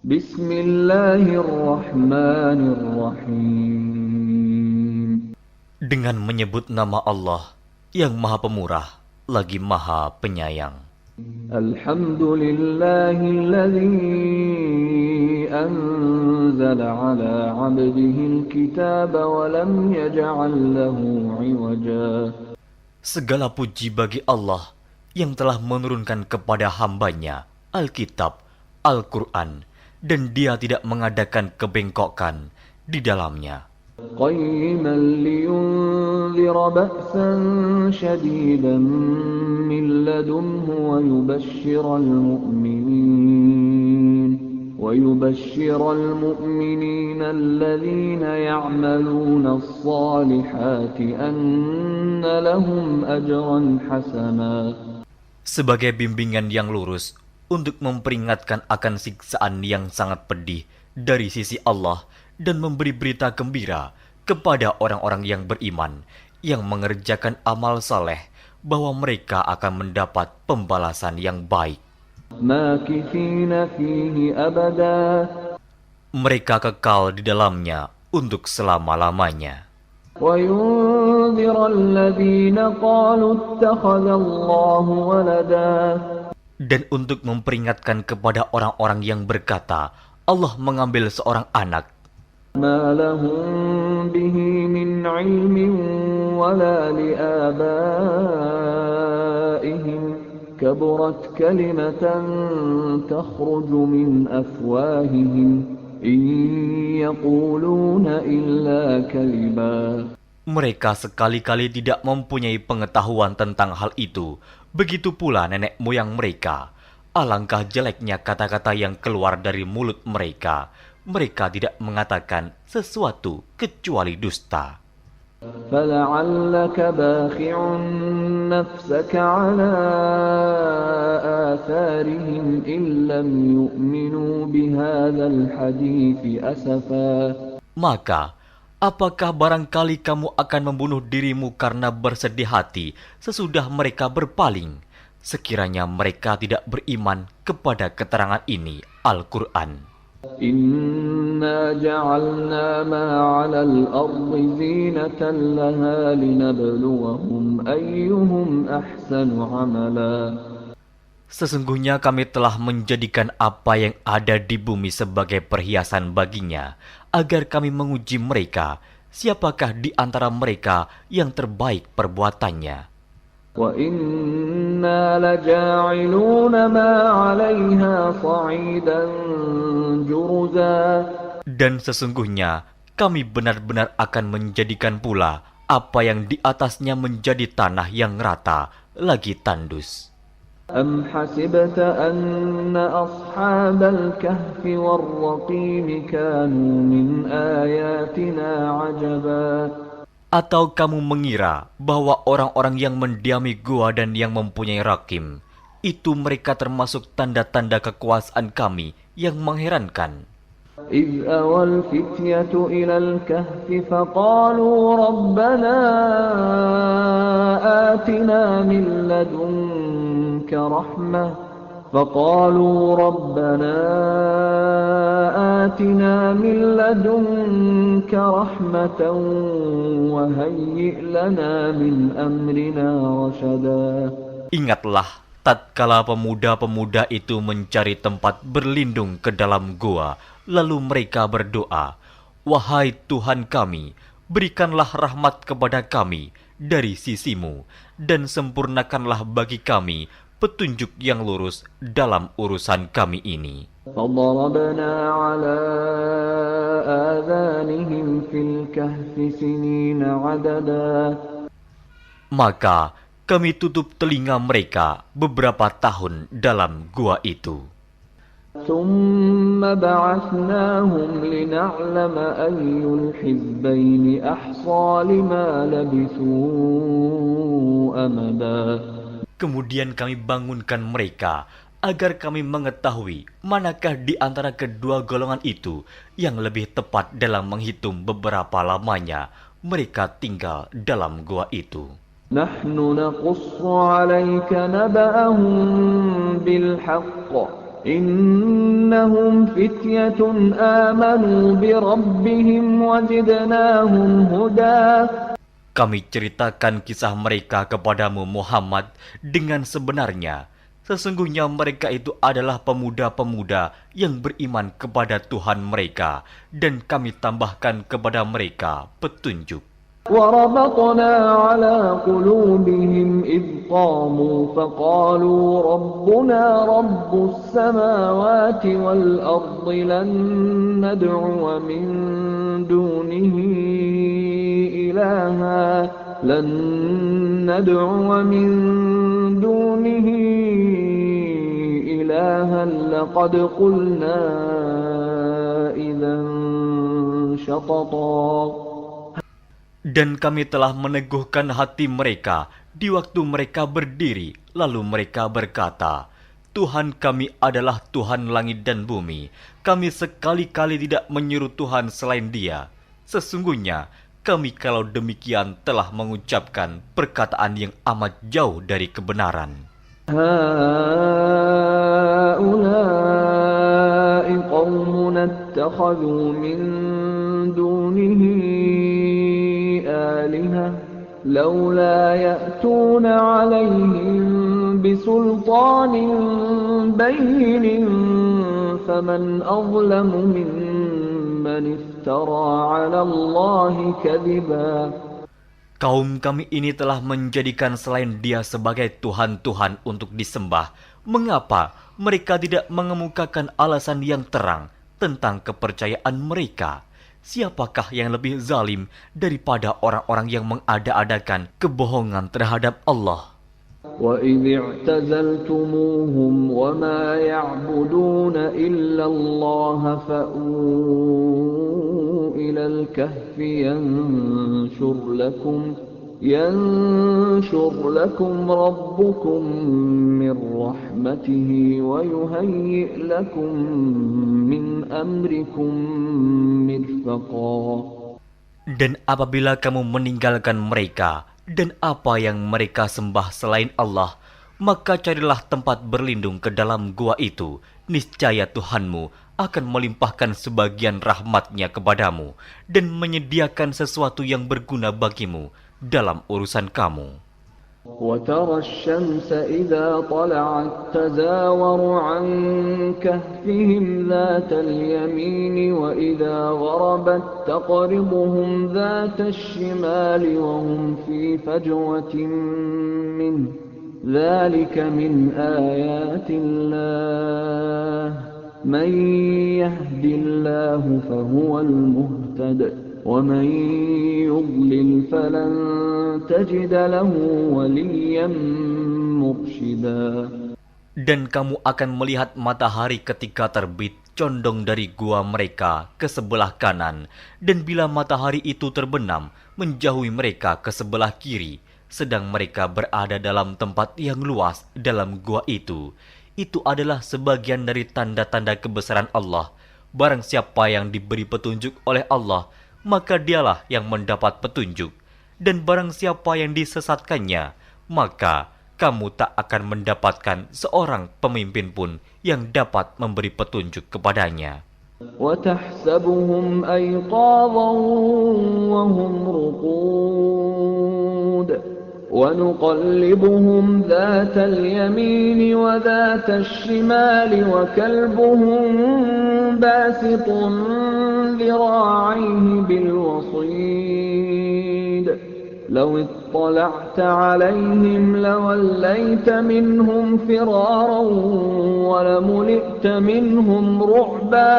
Bismillahirrahmanirrahim. Dengan menyebut nama Allah yang Maha Pemurah lagi Maha Penyayang. Alhamdulillahilladzi anzala ala 'abdihi al-kitaba wa lam yaj'al lahu 'iwaja. Segala puji bagi Allah yang telah menurunkan kepada hambanya Alkitab, Al-Quran, dan dia tidak mengadakan kebengkokan di dalamnya. Qayyiman liyunzira ba'san shadidan min ladunhu wa yubashshiral mu'minina alladhina ya'maluna as-salihati anna lahum ajran hasana. Sebagai bimbingan yang lurus untuk memperingatkan akan siksaan yang sangat pedih dari sisi Allah dan memberi berita gembira kepada orang-orang yang beriman yang mengerjakan amal saleh bahwa mereka akan mendapat pembalasan yang baik. Makithina fihi abada. Mereka kekal di dalamnya untuk selama-lamanya. وَيُنذِرَ الَّذِينَ قَالُوا اتَّخَذَ اللَّهُ وَلَدًا. Dan untuk memperingatkan kepada orang-orang yang berkata, Allah mengambil seorang anak. مَا لَهُم بِهِ مِنْ عِلْمٍ وَلَا لِآبَائِهِمْ كَبُرَتْ كَلِمَةً تَخْرُجُ مِنْ أَفْوَاهِهِمْ إِنْ يَقُولُونَ إِلَّا كَذِبًا. Mereka sekali-kali tidak mempunyai pengetahuan tentang hal itu. Begitu pula nenek moyang mereka. Alangkah jeleknya kata-kata yang keluar dari mulut mereka. Mereka tidak mengatakan sesuatu kecuali dusta. فَلَعَلَّكَ بَاخِعٌ نَفْسَكَ عَلَىٰ آثَارِهِمْ إِن لَّمْ يُؤْمِنُوا بِهَٰذَا الْحَدِيثِ أَسَفًا. Maka, apakah barangkali kamu akan membunuh dirimu karena bersedih hati sesudah mereka berpaling, sekiranya mereka tidak beriman kepada keterangan ini, Al-Quran. Inna ja'alna ma 'alal ardi zinatan laha linabluwahum ayyuhum ahsanu 'amala. Sesungguhnya kami telah menjadikan apa yang ada di bumi sebagai perhiasan baginya, agar kami menguji mereka, siapakah di antara mereka yang terbaik perbuatannya. Wa inna laja'iluna ma 'alayha sa'idan juruza. Dan sesungguhnya kami benar-benar akan menjadikan pula apa yang di atasnya menjadi tanah yang rata lagi tandus. Am hasibta anna ashabal kahfi war-raqim kanu min ayatina 'ajaba. Atau kamu mengira bahwa orang-orang yang mendiami gua dan yang mempunyai rakim, itu mereka termasuk tanda-tanda kekuasaan kami yang mengherankan. إِذْ أَوَى الْفِتْيَةُ إِلَى الْكَهْفِ فَقَالُوا رَبَّنَا آتِنَا مِن لَّدُنكَ رَحْمَةً وَهَيِّئْ لَنَا مِنْ أَمْرِنَا رَشَدًا. Ingatlah tatkala pemuda-pemuda itu mencari tempat berlindung ke dalam gua, lalu mereka berdoa, "Wahai Tuhan kami, berikanlah rahmat kepada kami dari sisimu, dan sempurnakanlah bagi kami petunjuk yang lurus dalam urusan kami ini." فَضَرَبْنَا عَلَىٰ آذَانِهِمْ فِي الْكَهْفِ سِنِينَ عَدَدًا. Maka kami tutup telinga mereka beberapa tahun dalam gua itu. ثُمَّ بَعَثْنَاهُمْ لِنَعْلَمَ أَيُّ الْحِزْبَيْنِ أَحْصَىٰ لِمَا لَبِثُوا أَمَدًا. Kemudian kami bangunkan mereka agar kami mengetahui manakah di antara kedua golongan itu yang lebih tepat dalam menghitung beberapa lamanya mereka tinggal dalam gua itu. نحن نقص عليك نبأهم بالحق إنهم فتية آمنوا بربهم وزدناهم هدى. Kami ceritakan kisah mereka kepadamu Muhammad dengan sebenarnya. Sesungguhnya mereka itu adalah pemuda-pemuda yang beriman kepada Tuhan mereka, dan kami tambahkan kepada mereka petunjuk. وربطنا على قلوبهم إذ قاموا فقالوا ربنا رب السماوات والأرض لن ندعو من دونه إلها لقد قلنا إذا شططا. Dan kami telah meneguhkan hati mereka di waktu mereka berdiri, lalu mereka berkata, Tuhan kami adalah Tuhan langit dan bumi. Kami sekali-kali tidak menyeru Tuhan selain Dia. Sesungguhnya kami kalau demikian telah mengucapkan perkataan yang amat jauh dari kebenaran. هؤلاء قومنا اتخذوا من دونه آلهة لولا يأتون عليهم بسلطان بين فمن أظلم ممن افترى على الله كذبا. Kaum kami ini telah menjadikan selain Dia sebagai Tuhan-Tuhan untuk disembah. Mengapa mereka tidak mengemukakan alasan yang terang tentang kepercayaan mereka? Siapakah yang lebih zalim daripada orang-orang yang mengada-adakan kebohongan terhadap Allah? وَإِذِ اعْتَزَلْتُمُوهُمْ وَمَا يَعْبُدُونَ إِلَّا اللَّهَ فَأْوُوا إِلَى الْكَهْفِ يَنشُرْ لَكُمْ رَبُّكُمْ مِنْ رَحْمَتِهِ وَيُهَيِّئْ لَكُمْ مِنْ أَمْرِكُمْ مِرْفَقًا. Dan apabila kamu meninggalkan mereka dan apa yang mereka sembah selain Allah, maka carilah tempat berlindung ke dalam gua itu. Niscaya Tuhanmu akan melimpahkan sebagian rahmatnya kepadamu dan menyediakan sesuatu yang berguna bagimu dalam urusan kamu. وَتَرَى الشَّمْسَ إِذَا طَلَعَتْ تَزَاوَرُ عَنْ كَهْفِهِمْ ذَاتَ الْيَمِينِ وَإِذَا غَرَبَتْ تَقْرِضُهُمْ ذَاتَ الشِّمَالِ وَهُمْ فِي فَجْوَةٍ مِّنْهُ ذَلِكَ مِنْ آيَاتِ اللَّهِ مَنْ يَهْدِ اللَّهُ فَهُوَ الْمُهْتَدِ وَمَنْ يُضْلِلْ فَلَنْ تَجِدَ لَهُ وَلِيًّا مُرْشِدًا. Dan kamu akan melihat matahari ketika terbit condong dari gua mereka ke sebelah kanan, dan bila matahari itu terbenam menjauhi mereka ke sebelah kiri, sedang mereka berada dalam tempat yang luas dalam gua itu. Itu adalah sebagian dari tanda-tanda kebesaran Allah. Barang siapa yang diberi petunjuk oleh Allah, maka dialah yang mendapat petunjuk. Dan barang siapa yang disesatkannya, maka kamu tak akan mendapatkan seorang pemimpin pun yang dapat memberi petunjuk kepadanya. وَتَحْسَبُهُمْ أَيْقَاظًا وَهُمْ رُقُودٌ وَنُقَلِّبُهُمْ ذَاتَ الْيَمِينِ وَذَاتَ الشِّمَالِ وَكَلْبُهُمْ بَاسِطٌ ذِرَاعَيْهِ بِالْوَصِيدِ لَوِ اطَّلَعْتَ عَلَيْهِمْ لَوَلَّيْتَ مِنْهُمْ فِرَارًا وَلَمُلِئْتَ مِنْهُمْ رُعْبًا.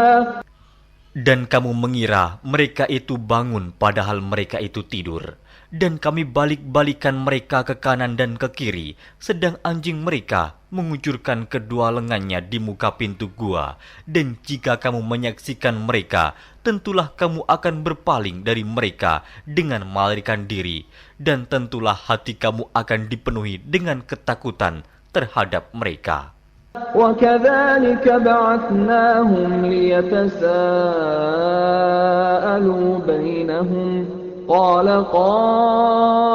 Dan kamu mengira mereka itu bangun padahal mereka itu tidur. Dan kami balik-balikan mereka ke kanan dan ke kiri, sedang anjing mereka mengucurkan kedua lengannya di muka pintu gua. Dan jika kamu menyaksikan mereka, tentulah kamu akan berpaling dari mereka dengan melarikan diri. Dan tentulah hati kamu akan dipenuhi dengan ketakutan terhadap mereka. وَكَذَلِكَ بَعَثْنَاهُمْ لِيَتَسَاءَلُوا بَيْنَهُمْ قَالَ قَائِلٌ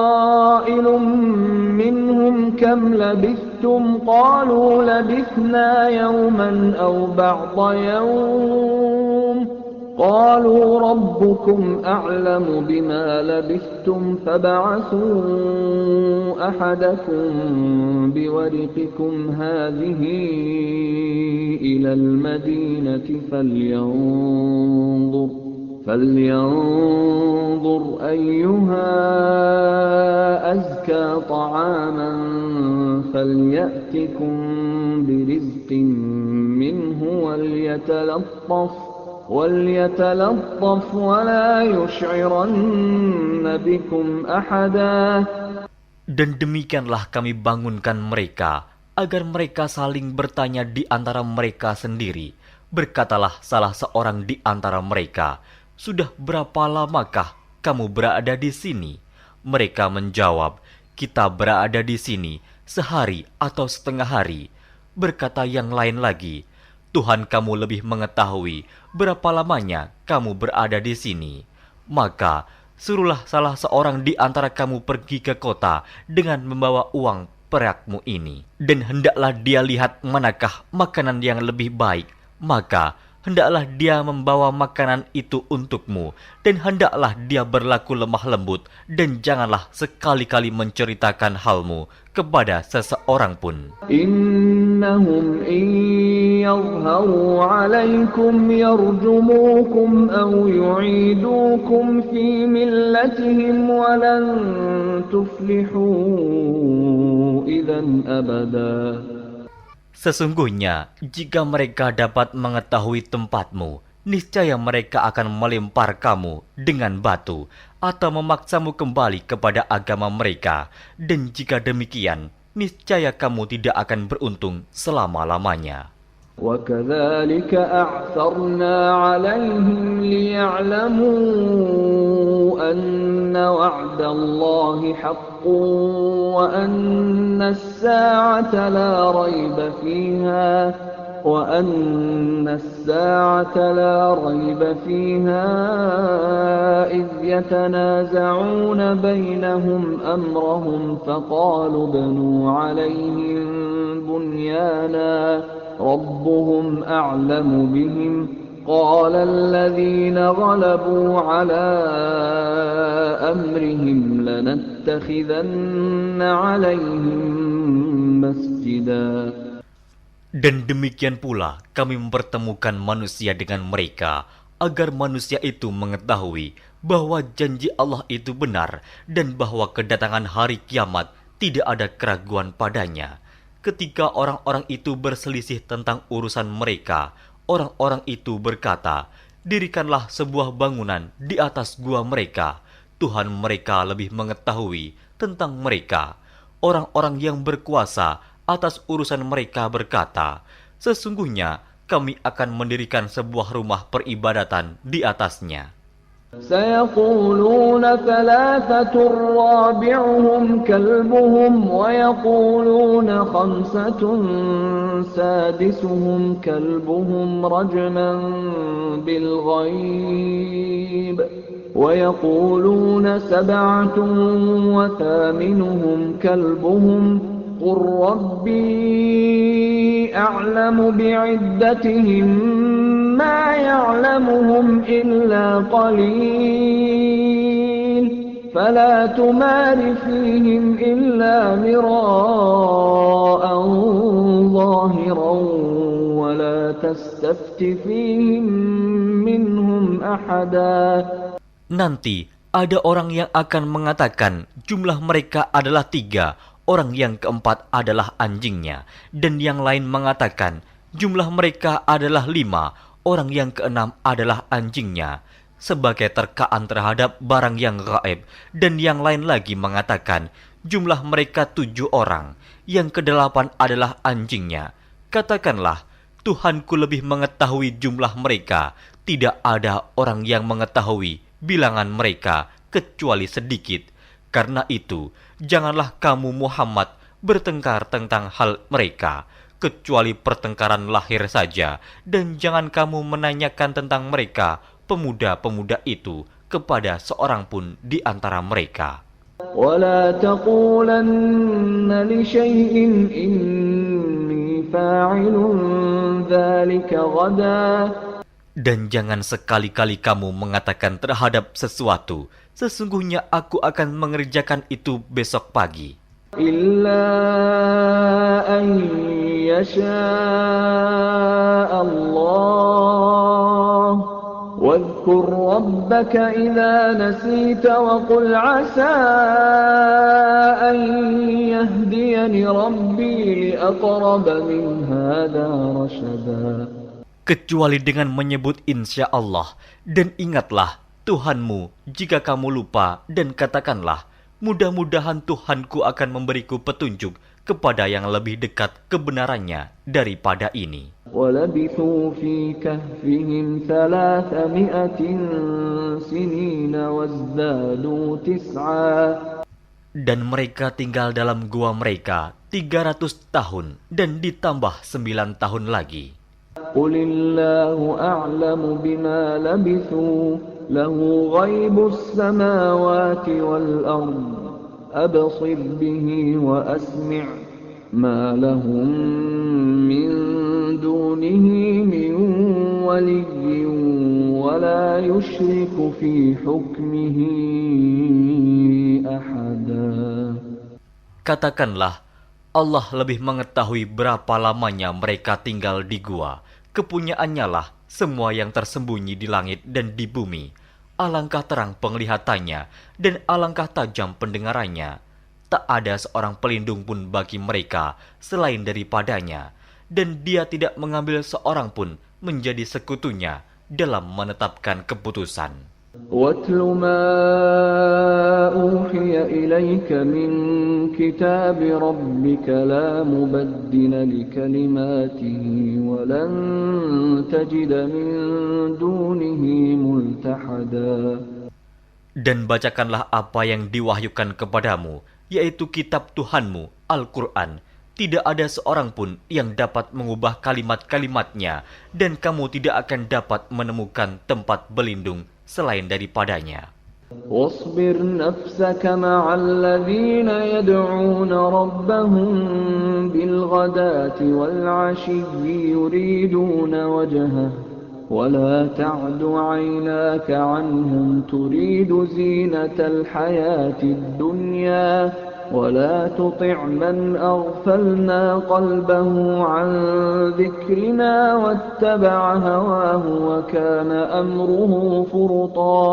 مِّنْهُمْ كم لبثتم قالوا لبثنا يوما أو بعض يوم قالوا ربكم أعلم بما لبثتم فابعثوا أحدكم بورقكم هذه إلى المدينة فلينظر أيها أزكى طعاما فليأتكم برزق منه وليتلطف ولا يشعرن بكم أحدا. Dan demikianlah kami bangunkan mereka, agar mereka saling bertanya di antara mereka sendiri. Berkatalah salah seorang di antara mereka, "Sudah berapa lamakah kamu berada di sini?" Mereka menjawab, "Kita berada di sini sehari atau setengah hari." Berkata yang lain lagi, "Tuhan kamu lebih mengetahui berapa lamanya kamu berada di sini. Maka suruhlah salah seorang di antara kamu pergi ke kota dengan membawa uang perakmu ini. Dan hendaklah dia lihat manakah makanan yang lebih baik. Maka hendaklah dia membawa makanan itu untukmu. Dan hendaklah dia berlaku lemah lembut. Dan janganlah sekali-kali menceritakan halmu kepada seseorang pun. Innahum in yadhharu alaykum yarjumukum aw yu'idukum fi millatihim walan tuflihu idzan abada. Sesungguhnya, jika mereka dapat mengetahui tempatmu, niscaya mereka akan melempar kamu dengan batu atau memaksamu kembali kepada agama mereka. Dan jika demikian, niscaya kamu tidak akan beruntung selama-lamanya. وَكَذَلِكَ أَعْثَرْنَا عَلَيْهِمْ لِيَعْلَمُوا أَنَّ وَعْدَ اللَّهِ حَقٌّ وَأَنَّ السَّاعَةَ لَا رَيْبَ فِيهَا إِذْ يَتَنَازَعُونَ بَيْنَهُمْ أَمْرَهُمْ فَقَالُوا ابْنُوا عَلَيْهِمْ بُنْيَانًا رَبُّهُمْ أَعْلَمُ بِهِمْ قَالَ الَّذِينَ غَلَبُوا عَلَى أَمْرِهِمْ لَنَتَّخِذَنَّ عَلَيْهِمْ مَسْجِدًا. Dan demikian pula kami mempertemukan manusia dengan mereka, agar manusia itu mengetahui bahwa janji Allah itu benar dan bahwa kedatangan hari kiamat tidak ada keraguan padanya. Ketika orang-orang itu berselisih tentang urusan mereka, orang-orang itu berkata, "Dirikanlah sebuah bangunan di atas gua mereka. Tuhan mereka lebih mengetahui tentang mereka." Orang-orang yang berkuasa atas urusan mereka berkata, "Sesungguhnya kami akan mendirikan sebuah rumah peribadatan di atasnya." سيقولون ثلاثة رابعهم كلبهم ويقولون خمسة سادسهم كلبهم رجما بالغيب ويقولون سبعة وثامنهم كلبهم قل ربي أعلم بعدتهم ما يعلمهم إلا قليل فلا تمار فيهم إلا مراء ظاهرا ولا تستفت فيهم منهم أحدا. Nanti ada orang yang akan mengatakan jumlah mereka adalah 3, orang yang keempat adalah anjingnya, dan yang lain mengatakan jumlah mereka adalah 5, orang yang keenam adalah anjingnya, sebagai terkaan terhadap barang yang gaib. Dan yang lain lagi mengatakan jumlah mereka 7 orang, yang ke-8 adalah anjingnya. Katakanlah, Tuhanku lebih mengetahui jumlah mereka. Tidak ada orang yang mengetahui bilangan mereka kecuali sedikit. Karena itu, janganlah kamu Muhammad bertengkar tentang hal mereka, kecuali pertengkaran lahir saja, dan jangan kamu menanyakan tentang mereka, pemuda-pemuda itu, kepada seorang pun di antara mereka. ولا تقولن لشيء إني فاعل ذلك غدا. Dan jangan sekali-kali kamu mengatakan terhadap sesuatu, sesungguhnya aku akan mengerjakan itu besok pagi. إلا أن يشاء الله واذكر ربك إذا نسيت وقل عسى أن يهديني ربي لأقرب من هذا رشدا. Kecuali dengan menyebut insya Allah, dan ingatlah Tuhanmu jika kamu lupa, dan katakanlah, mudah-mudahan Tuhanku akan memberiku petunjuk kepada yang lebih dekat kebenarannya daripada ini. وَلَبِثُوا فِي كَهْفِهِمْ 300 سِنِينَ وَازْدَادُوا 9. Dan mereka tinggal dalam gua mereka 300 tahun dan ditambah 9 tahun lagi. قُلِ اللَّهُ أَعْلَمُ بِمَا لَبِثُوا لَهُ غَيْبُ السَّمَاوَاتِ وَالْأَرْضِ أَبْصِرْ بِهِ وَأَسْمِعْ مَا لَهُم مِّن دُونِهِ مِن وَلِيٍّ وَلَا يُشْرِكُ فِي حُكْمِهِ أَحَدًا. Katakanlah, Allah lebih mengetahui berapa lamanya mereka tinggal di gua. Kepunyaannya lah semua yang tersembunyi di langit dan di bumi. Alangkah terang penglihatannya dan alangkah tajam pendengarannya. Tak ada seorang pelindung pun bagi mereka selain daripadanya. Dan dia tidak mengambil seorang pun menjadi sekutunya dalam menetapkan keputusan. وَاتْلُ مَا أُوحِيَ إِلَيْكَ مِنْ كِتَابِ رَبِّكَ لَا مُبَدِّلَ لِكَلِمَاتِهِ وَلَنْ تَجِدَ مِنْ دُونِهِ مُلْتَحَدًا. Dan bacakanlah apa yang diwahyukan kepadamu, yaitu kitab Tuhanmu, Al-Quran. Tidak ada seorang pun yang dapat mengubah kalimat-kalimatnya, dan kamu tidak akan dapat menemukan tempat berlindung selain daripadanya. واصبر نفسك مع الذين يدعون ربهم بالغداة والعشي يريدون وجهه ولا تعد عيناك عنهم تريد زينة الحياة الدنيا ولا تطع من أغفلنا قلبه عن ذكرنا واتبع هواه وكان أمره فرطا.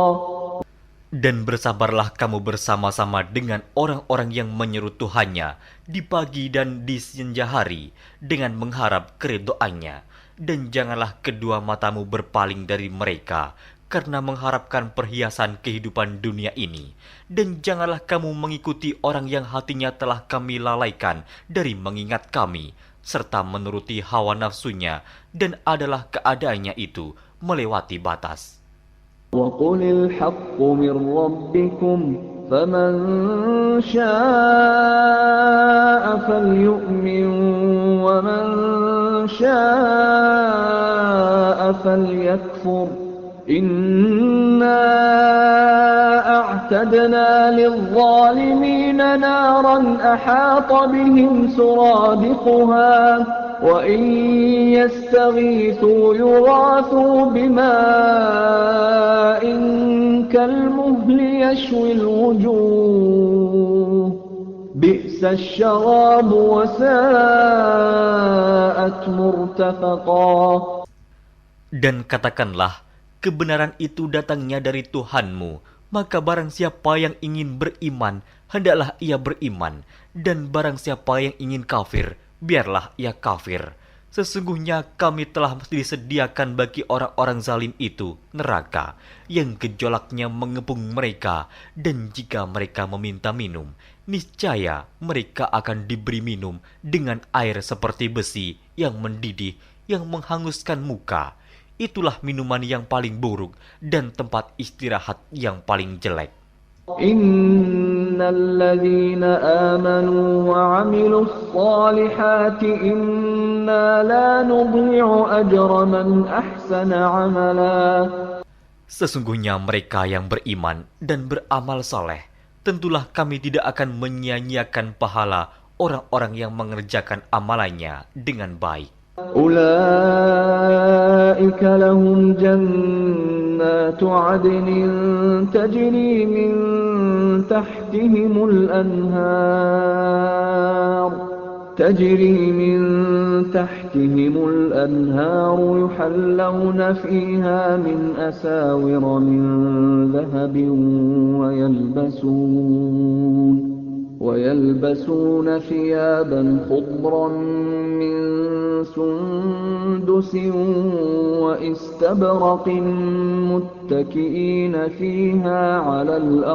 Dan bersabarlah kamu bersama-sama dengan orang-orang yang menyeru Tuhannya di pagi dan di senja hari dengan mengharap keridhoannya. Dan janganlah kedua matamu berpaling dari mereka karena mengharapkan perhiasan kehidupan dunia ini. Dan janganlah kamu mengikuti orang yang hatinya telah kami lalaikan dari mengingat kami, serta menuruti hawa nafsunya, dan adalah keadaannya itu melewati batas. وَقُلِ الْحَقُّ مِنْ رَبِّكُمْ فَمَنْ شَاءَ فَلْيُؤْمِنْ وَمَنْ شَاءَ فَلْيَكْفُرْ إِنَّا أَعْتَدْنَا لِلظَّالِمِينَ نَارًا أَحَاطَ بِهِمْ سُرَادِقُهَا وَإِنْ يَسْتَغِيثُوا يُغَاثُوا بِمَاءٍ كَالْمُهْلِ يَشْوِي الْوُجُوهَ بِئْسَ الشَّرَابُ وَسَاءَتْ مُرْتَفَقًا. Dan katakanlah, kebenaran itu datangnya dari Tuhanmu, maka barang siapa yang ingin beriman, hendaklah ia beriman, dan barang siapa yang ingin kafir, biarlah ia kafir. Sesungguhnya kami telah disediakan bagi orang-orang zalim itu neraka, yang gejolaknya mengepung mereka, dan jika mereka meminta minum, niscaya mereka akan diberi minum dengan air seperti besi yang mendidih, yang menghanguskan muka. Itulah minuman yang paling buruk dan tempat istirahat yang paling jelek. Innalladzina amanu wa 'amilus salihati inna la nudhi'u ajra man ahsana 'amala. Sesungguhnya mereka yang beriman dan beramal soleh, tentulah kami tidak akan menyia-nyiakan pahala orang-orang yang mengerjakan amalannya dengan baik. أولئك لهم جنات عدن تجري من تحتهم الأنهار يحلون فيها من أساور من ذهب ويلبسون ثيابا خضرا من سندس واستبرق متكئين فيها على الأرائك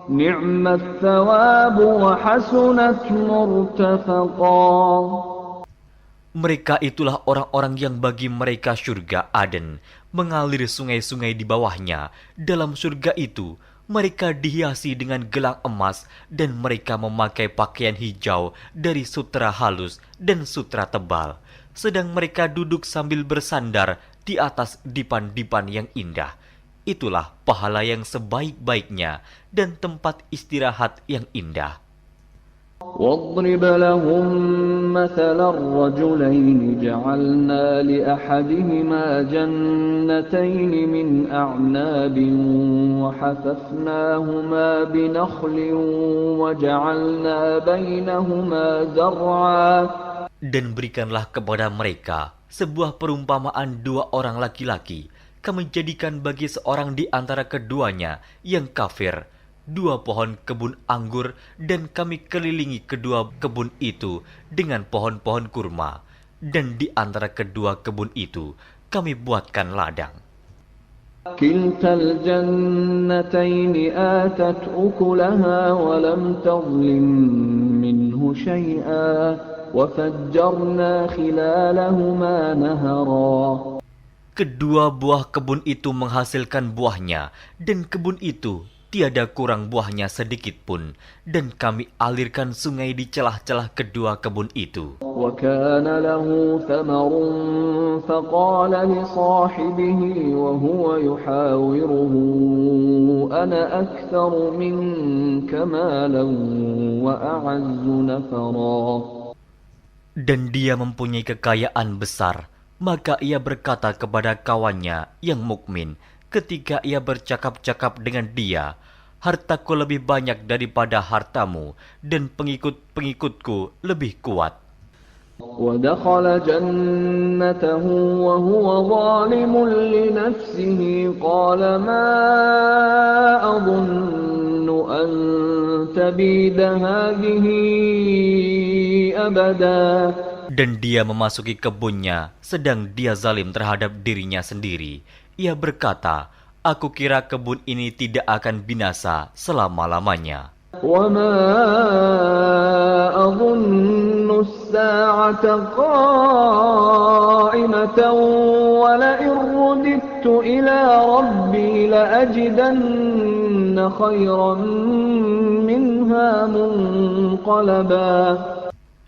نعم الثواب وحسنت مرتفقا. Mereka itulah orang-orang yang bagi mereka surga Aden, mengalir sungai-sungai di bawahnya. Dalam surga itu, mereka dihiasi dengan gelang emas dan mereka memakai pakaian hijau dari sutra halus dan sutra tebal. Sedang mereka duduk sambil bersandar di atas dipan-dipan yang indah. Itulah pahala yang sebaik-baiknya dan tempat istirahat yang indah. واضرب لهم مثل الرجلين جعلنا لأحدهما جنتين من أعناب وحففناهما بنخل وجعلنا بينهما زرعا. Dan berikanlah kepada mereka sebuah perumpamaan dua orang laki-laki. Kami jadikan bagi seorang di antara keduanya yang kafir dua pohon kebun anggur, dan kami kelilingi kedua kebun itu dengan pohon-pohon kurma, dan di antara kedua kebun itu kami buatkan ladang. Kiltal jannataini atat ukulaha wa lam tadlim minhu syai'a wa fajjarna khilalahuma nahara. Kedua buah kebun itu menghasilkan buahnya, dan kebun itu tiada kurang buahnya sedikit pun, dan kami alirkan sungai di celah-celah kedua kebun itu. وَكَانَ لَهُ ثَمَرٌ فَقَالَ لِصَاحِبِهِ وَهُوَ يُحَاوِرُهُ أَنَا أَكْثَرُ مِنكَ مَالًا وَأَعَزُّ نَفَرًا. Dan dia mempunyai kekayaan besar, maka ia berkata kepada kawannya yang mukmin ketika ia bercakap-cakap dengan dia, hartaku lebih banyak daripada hartamu, dan pengikut-pengikutku lebih kuat. وَدَخَلَ جَنَّتَهُ وَهُوَ ظَالِمٌ لِنَفْسِهِ قَالَ مَا أَظُنُّ أَن تَبِيدَ هَٰذِهِ أَبَدًا. Dan dia memasuki kebunnya, sedang dia zalim terhadap dirinya sendiri. Ia berkata, aku kira kebun ini tidak akan binasa selama-lamanya. وَمَا أَظُنُّ السَّاعَةَ قَائِمَةً وَلَئِن رُّدِدتُّ إِلَىٰ رَبِّي لَأَجِدَنَّ خَيْرًا مِّنْهَا مُنقَلَبًا.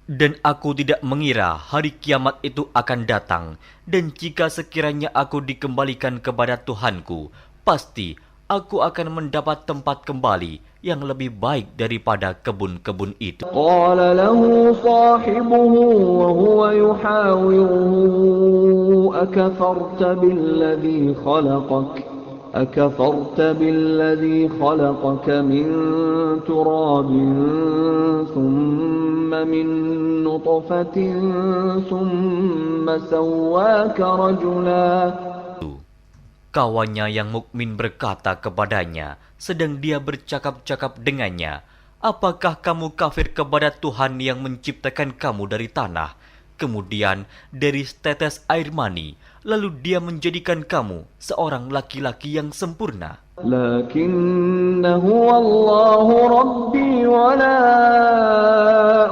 Dan aku tidak mengira hari kiamat itu akan datang, dan jika sekiranya aku dikembalikan kepada Tuhanku, pasti aku akan mendapat tempat kembali yang lebih baik daripada kebun-kebun itu. Qala lahu sahibuhu wa huwa yuhawiruhu akafarta billadhi khalaqak khalaqaka min turabin thumma min nutfatin thumma sawwaka rajula. Kawannya yang mukmin berkata kepadanya, sedang dia bercakap-cakap dengannya, apakah kamu kafir kepada Tuhan yang menciptakan kamu dari tanah, kemudian dari setetes air mani, lalu dia menjadikan kamu seorang laki-laki yang sempurna? Lakinnahu Allahu Rabbi wa la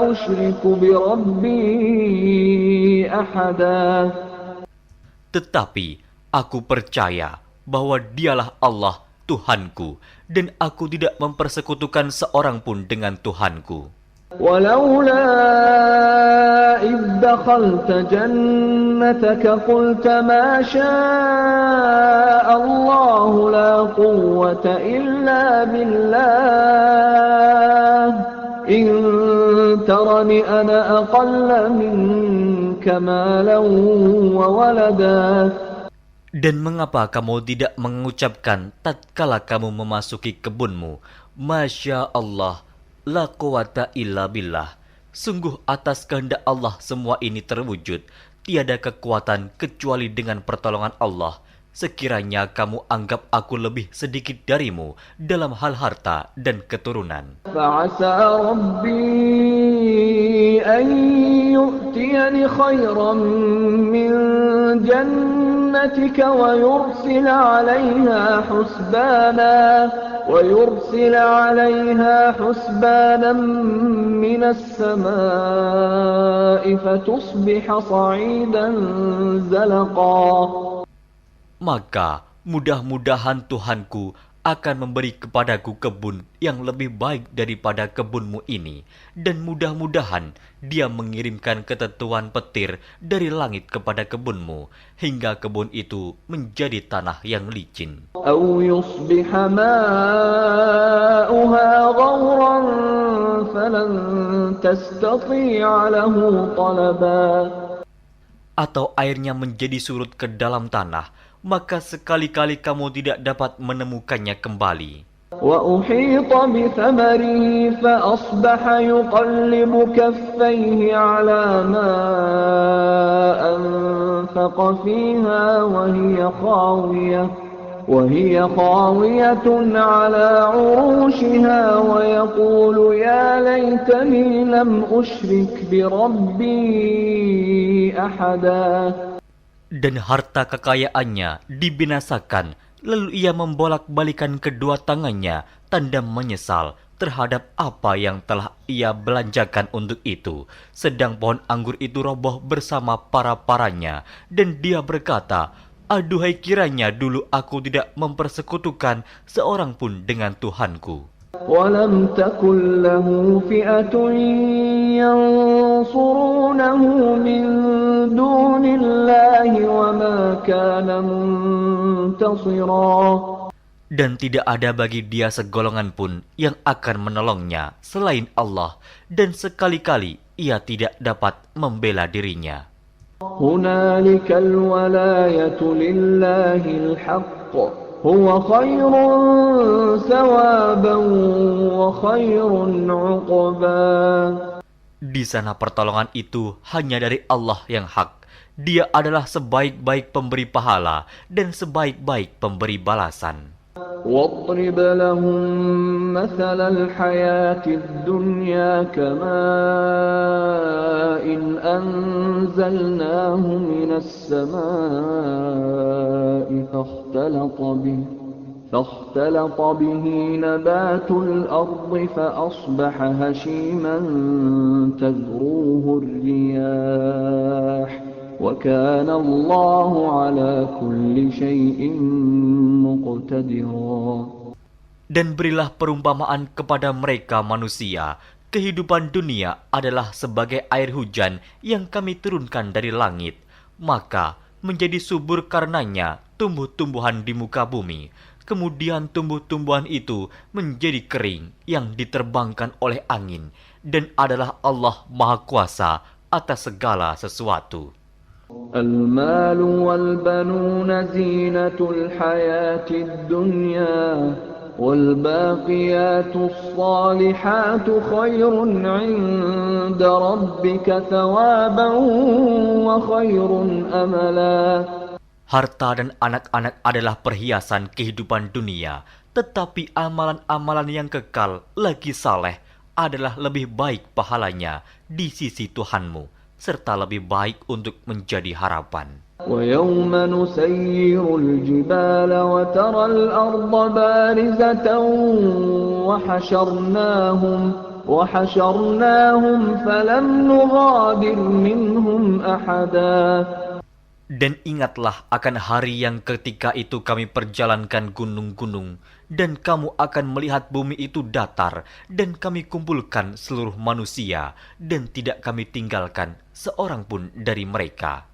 usyriku bi Rabbi ahada. Tetapi aku percaya bahwa dialah Allah Tuhanku, dan aku tidak mempersekutukan seorang pun dengan Tuhanku. Walaula idh dakhalta jannah جنتك قلت ما شاء الله لا قوة إلا بالله إن ترني أنا أقل منك مالا وولدا. Dan mengapa kamu tidak mengucapkan tatkala kamu memasuki kebunmu, Masya Allah, la quwata illa billah. Sungguh atas kehendak Allah semua ini terwujud. Tiada kekuatan kecuali dengan pertolongan Allah. Sekiranya kamu anggap aku lebih sedikit darimu dalam hal harta dan keturunan. فعسى ربي أن يؤتيني خيرا من جنتك ويرسل عليها حسبانا من السماء فتصبح صعيدا زلقا. Maka mudah-mudahan Tuhanku akan memberi kepadaku kebun yang lebih baik daripada kebunmu ini, dan mudah-mudahan Dia mengirimkan ketentuan petir dari langit kepada kebunmu, hingga kebun itu menjadi tanah yang licin. أو يصبح ماؤها غورا فلن تستطيع له طلبا. Atau airnya menjadi surut ke dalam tanah, maka sekali-kali kamu tidak dapat menemukannya kembali. وأحيط بثمره فأصبح يقلب كفيه على ما أنفق فيها وهي خاوية على عروشها ويقول يا ليتني لم أشرك بربي أحدا. Dan harta kekayaannya dibinasakan, lalu ia membolak-balikan kedua tangannya, tanda menyesal terhadap apa yang telah ia belanjakan untuk itu. Sedang pohon anggur itu roboh bersama para-paranya, dan dia berkata, aduhai kiranya dulu aku tidak mempersekutukan seorang pun dengan Tuhanku. ولم تكن له فئة ينصرونه من دون الله وما كان منتصرا. Dan tidak ada bagi dia segolongan pun yang akan menolongnya selain Allah, dan sekali-kali ia tidak dapat membela dirinya. هنالك الولاية لله الحق هو خير ثوابا وخير عقبا. Di sana pertolongan itu hanya dari Allah yang hak. Dia adalah sebaik-baik pemberi pahala dan sebaik-baik pemberi balasan. واضرب لهم مثل الحياة الدنيا كماء أنزلناه من السماء فاختلط به نبات الأرض فأصبح هشيما تذروه الرياح وكان الله على كل شيء مقتدرا. Dan berilah perumpamaan kepada mereka manusia. Kehidupan dunia adalah sebagai air hujan yang kami turunkan dari langit. Maka menjadi subur karenanya tumbuh-tumbuhan di muka bumi. Kemudian tumbuh-tumbuhan itu menjadi kering yang diterbangkan oleh angin. Dan adalah Allah Maha Kuasa atas segala sesuatu. المال والبنون زينة الحياة الدنيا والباقيات الصالحات خير عند ربك ثوابا وخير أملا. Harta dan anak-anak adalah perhiasan kehidupan dunia, tetapi amalan-amalan yang kekal lagi saleh adalah lebih baik pahalanya di sisi Tuhanmu, serta lebih baik untuk menjadi harapan. ويوم نسير الجبال وترى الأرض بارزة وحشرناهم فلم نغادر منهم أحدا. Dan ingatlah akan hari yang ketika itu kami perjalankan gunung-gunung, dan kamu akan melihat bumi itu datar, dan kami kumpulkan seluruh manusia, dan tidak kami tinggalkan seorang pun dari mereka.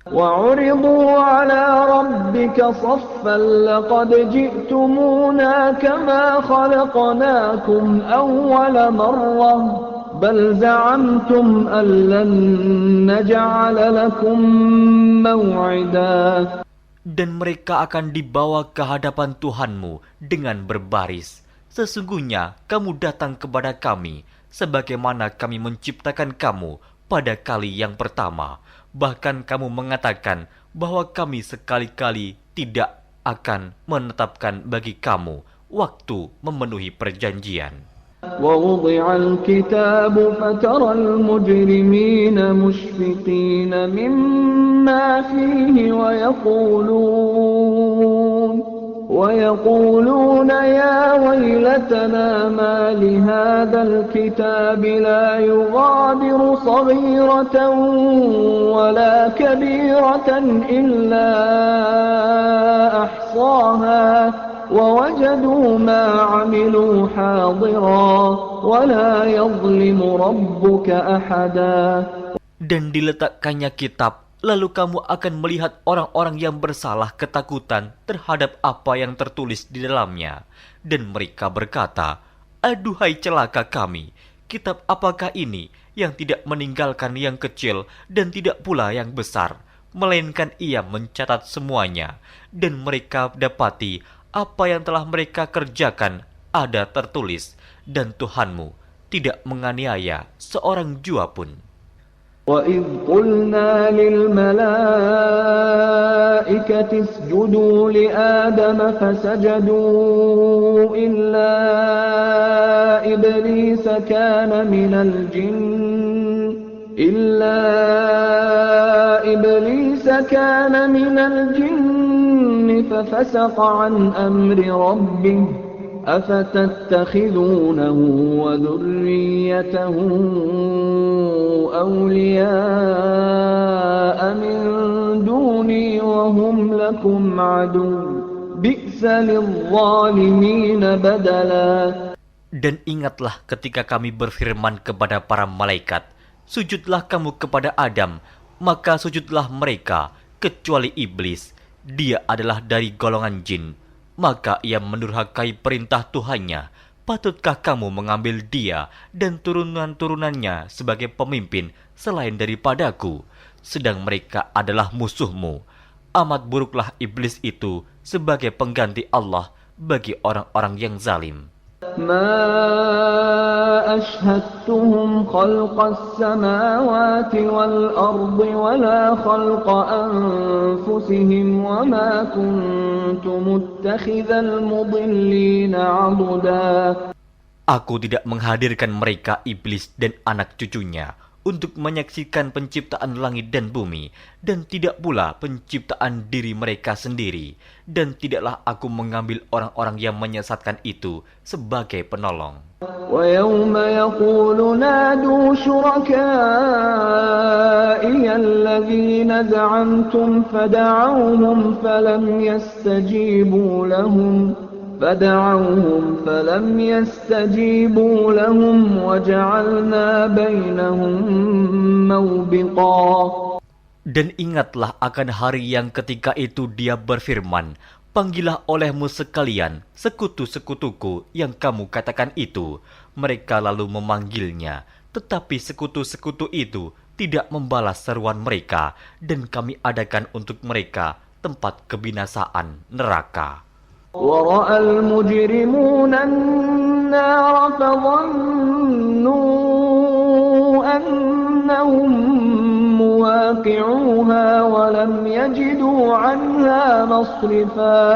وعرضوا على ربك صفا لقد جئتمونا كما خلقناكم أول مرة بل زعمتم أن لن نجعل لكم موعدا. Dan mereka akan dibawa ke hadapan Tuhanmu dengan berbaris. Sesungguhnya kamu datang kepada kami, sebagaimana kami menciptakan kamu pada kali yang pertama. Bahkan kamu mengatakan bahwa kami sekali-kali tidak akan menetapkan bagi kamu waktu memenuhi perjanjian. ووضع الكتاب فترى المجرمين مشفقين مما فيه ويقولون يا ويلتنا ما لهذا الكتاب لا يغادر صغيرة ولا كبيرة إلا أحصاها ووجدوا ما عملوا حاضرا ولا يظلم ربك أحدا. Dan diletakkannya kitab, lalu kamu akan melihat orang-orang yang bersalah ketakutan terhadap apa yang tertulis di dalamnya. Dan mereka berkata, aduhai celaka kami, kitab apakah ini yang tidak meninggalkan yang kecil dan tidak pula yang besar, melainkan ia mencatat semuanya. Dan mereka dapati apa yang telah mereka kerjakan ada tertulis, dan Tuhanmu tidak menganiaya seorang jua pun. وَإِذْ قُلْنَا لِلْمَلَائِكَةِ اسْجُدُوا لِآدَمَ فَسَجَدُوا إِلَّا إِبْلِيسَ كَانَ مِنَ الْجِنِّ فَفَسَقَ عَنْ أَمْرِ رَبِّهِ أَفَتَتَّخِذُونَهُ وَذُرِّيَّتَهُ أَوْلِيَاءَ مِنْ دُونِي وَهُمْ لَكُمْ عَدُوٌّ بِئْسَ لِلظَّالِمِينَ بَدَلًا. Dan ingatlah ketika kami berfirman kepada para malaikat, sujudlah kamu kepada Adam, maka sujudlah mereka, kecuali iblis. Dia adalah dari golongan jin. Maka ia mendurhakai perintah Tuhannya. Patutkah kamu mengambil dia dan turunan-turunannya sebagai pemimpin selain daripadaku? Sedang mereka adalah musuhmu. Amat buruklah iblis itu sebagai pengganti Allah bagi orang-orang yang zalim. ما أشهدتهم خلق السماوات والأرض ولا خلق أنفسهم وما كنت متخذ المضلين عضدا. Aku tidak menghadirkan mereka iblis dan anak cucunya untuk menyaksikan penciptaan langit dan bumi, dan tidak pula penciptaan diri mereka sendiri, dan tidaklah aku mengambil orang-orang yang menyesatkan itu sebagai penolong. وَيَوْمَ يَقُولُ نَادُوا شُرَكَائِيَ الَّذِينَ زَعَمْتُمْ فَدَعَوْهُمْ فَلَمْ يَسْتَجِيبُوا لَهُمْ وَجَعَلْنَا بَيْنَهُمْ مَوْبِقًا. Dan ingatlah akan hari yang ketika itu dia berfirman, panggillah olehmu sekalian sekutu-sekutuku yang kamu katakan itu. Mereka lalu memanggilnya, tetapi sekutu-sekutu itu tidak membalas seruan mereka, dan kami adakan untuk mereka tempat kebinasaan neraka. وَرَأَى الْمُجْرِمُونَ النَّارَ فَظَنُّوا أَنَّهُمْ مُوَاقِعُوهَا وَلَمْ يَجِدُوا عَنْهَا مَصْرِفًا.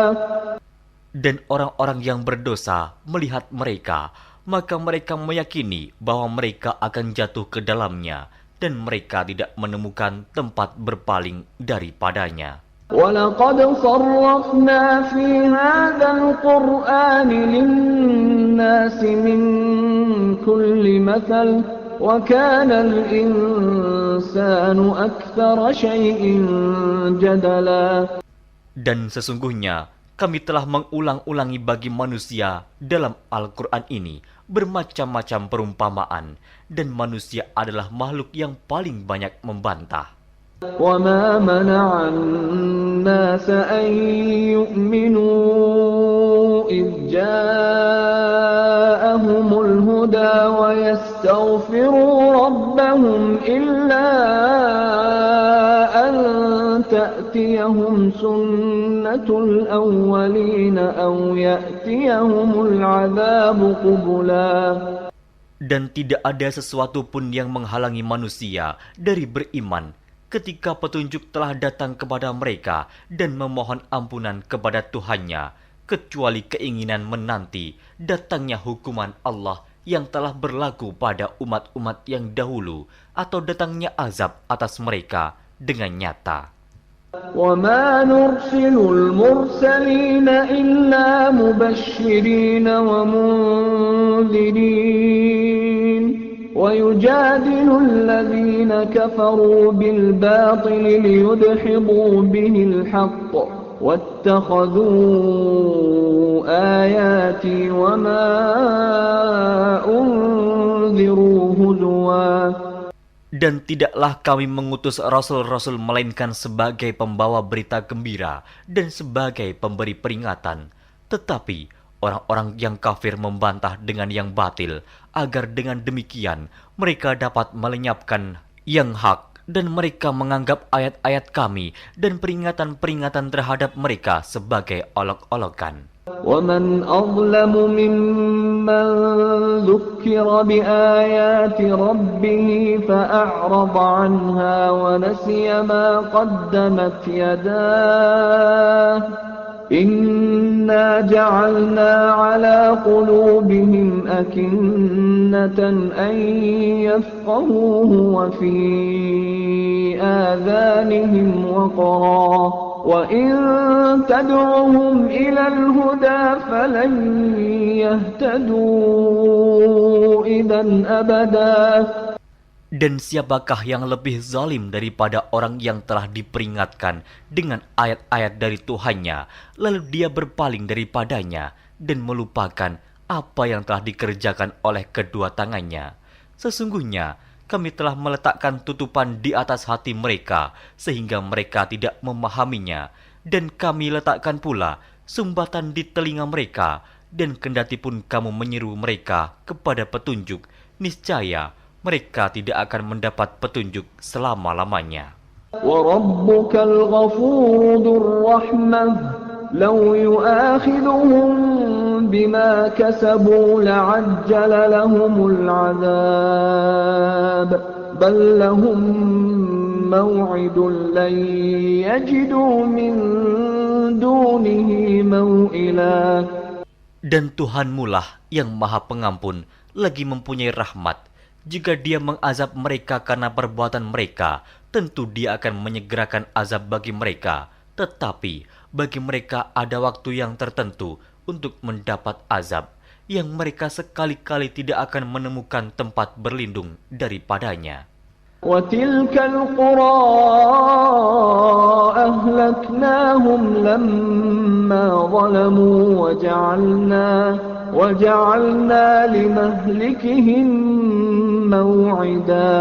Dan orang-orang yang berdosa melihat mereka, maka mereka meyakini bahwa mereka akan jatuh ke dalamnya, dan mereka tidak menemukan tempat berpaling daripadanya. وَلَقَدْ صَرَّفْنَا فِي هَذَا الْقُرْآنِ لِلنَّاسِ مِنْ كُلِّ مَثَلٍ وَكَانَ الْإِنسَانُ أَكْثَرَ شَيْءٍ جَدَلًا. Dan sesungguhnya kami telah mengulang-ulangi bagi manusia dalam Al-Quran ini bermacam-macam perumpamaan, dan manusia adalah makhluk yang paling banyak membantah. وَمَا مَنَعَ النَّاسَ أَن يُؤْمِنُوا إِذْ جَاءَهُمُ الْهُدَى وَيَسْتَغْفِرُوا رَبَّهُمْ إِلَّا أَن تَأْتِيَهُمْ سُنَّةُ الْأَوَّلِينَ أَوْ يَأْتِيَهُمُ الْعَذَابُ قُبُلًا. Dan tidak ada sesuatu pun yang menghalangi manusia dari beriman ketika petunjuk telah datang kepada mereka dan memohon ampunan kepada Tuhannya, kecuali keinginan menanti datangnya hukuman Allah yang telah berlaku pada umat-umat yang dahulu atau datangnya azab atas mereka dengan nyata. وَمَا نُرْسِلُ الْمُرْسَلِينَ إِلَّا مُبَشِّرِينَ وَمُنذِرِينَ وَيُجَادِلُ الَّذِينَ كَفَرُوا بِالْبَاطِلِ لِيُدْحِضُوا بِهِ الْحَقَّ وَاتَّخَذُوا آيَاتِي وَمَا أُنذِرُوا هُزُوًا. Dan tidaklah kami mengutus rasul-rasul melainkan sebagai pembawa berita gembira dan sebagai pemberi peringatan. Tetapi orang-orang yang kafir membantah dengan yang batil, agar dengan demikian mereka dapat melenyapkan yang hak, dan mereka menganggap ayat-ayat kami dan peringatan-peringatan terhadap mereka sebagai olok-olokan. وَمَنْ أَظْلَمُ مِمَّنْ ذُكِّرَ بِآيَاتِ رَبِّهِ فَأَعْرَضَ عَنْهَا وَنَسِيَ مَا قَدَّمَتْ يَدَاهُ إِنَّا جَعَلْنَا عَلَى قُلُوبِهِمْ أَكِنَّةً أَنْ يَفْقَهُوهُ وَفِي آذَانِهِمْ وَقْرًا وَإِن تَدْعُهُمْ إِلَى الْهُدَى فَلَنْ يَهْتَدُوا إِذًا أَبَدًا. Dan siapakah yang lebih zalim daripada orang yang telah diperingatkan dengan ayat-ayat dari Tuhannya, lalu dia berpaling daripadanya dan melupakan apa yang telah dikerjakan oleh kedua tangannya. Sesungguhnya kami telah meletakkan tutupan di atas hati mereka sehingga mereka tidak memahaminya, dan kami letakkan pula sumbatan di telinga mereka, dan kendatipun kamu menyeru mereka kepada petunjuk, niscaya mereka tidak akan mendapat petunjuk selama-lamanya. وَرَبُّكَ الْغَفُورُ ذُو الرَّحْمَةِ لَوْ يُؤَاخِذُهُم بِمَا كَسَبُوا لَعَجَّلَ لَهُمُ الْعَذَابَ بَل لَّهُم مَّوْعِدٌ لَّن يَجِدُوا مِن دُونِهِ مَوْئِلًا. Dan Tuhanmulah yang Maha Pengampun, lagi mempunyai rahmat. Jika Dia mengazab mereka karena perbuatan mereka, tentu Dia akan menyegerakan azab bagi mereka. Tetapi bagi mereka ada waktu yang tertentu untuk mendapat azab, yang mereka sekali-kali tidak akan menemukan tempat berlindung daripadanya. وَتِلْكَ الْقُرَىٰ أَهْلَكْنَاهُمْ لَمَّا ظَلَمُوا وَجَعَلْنَا لِمَهْلِكِهِم مَّوْعِدًا.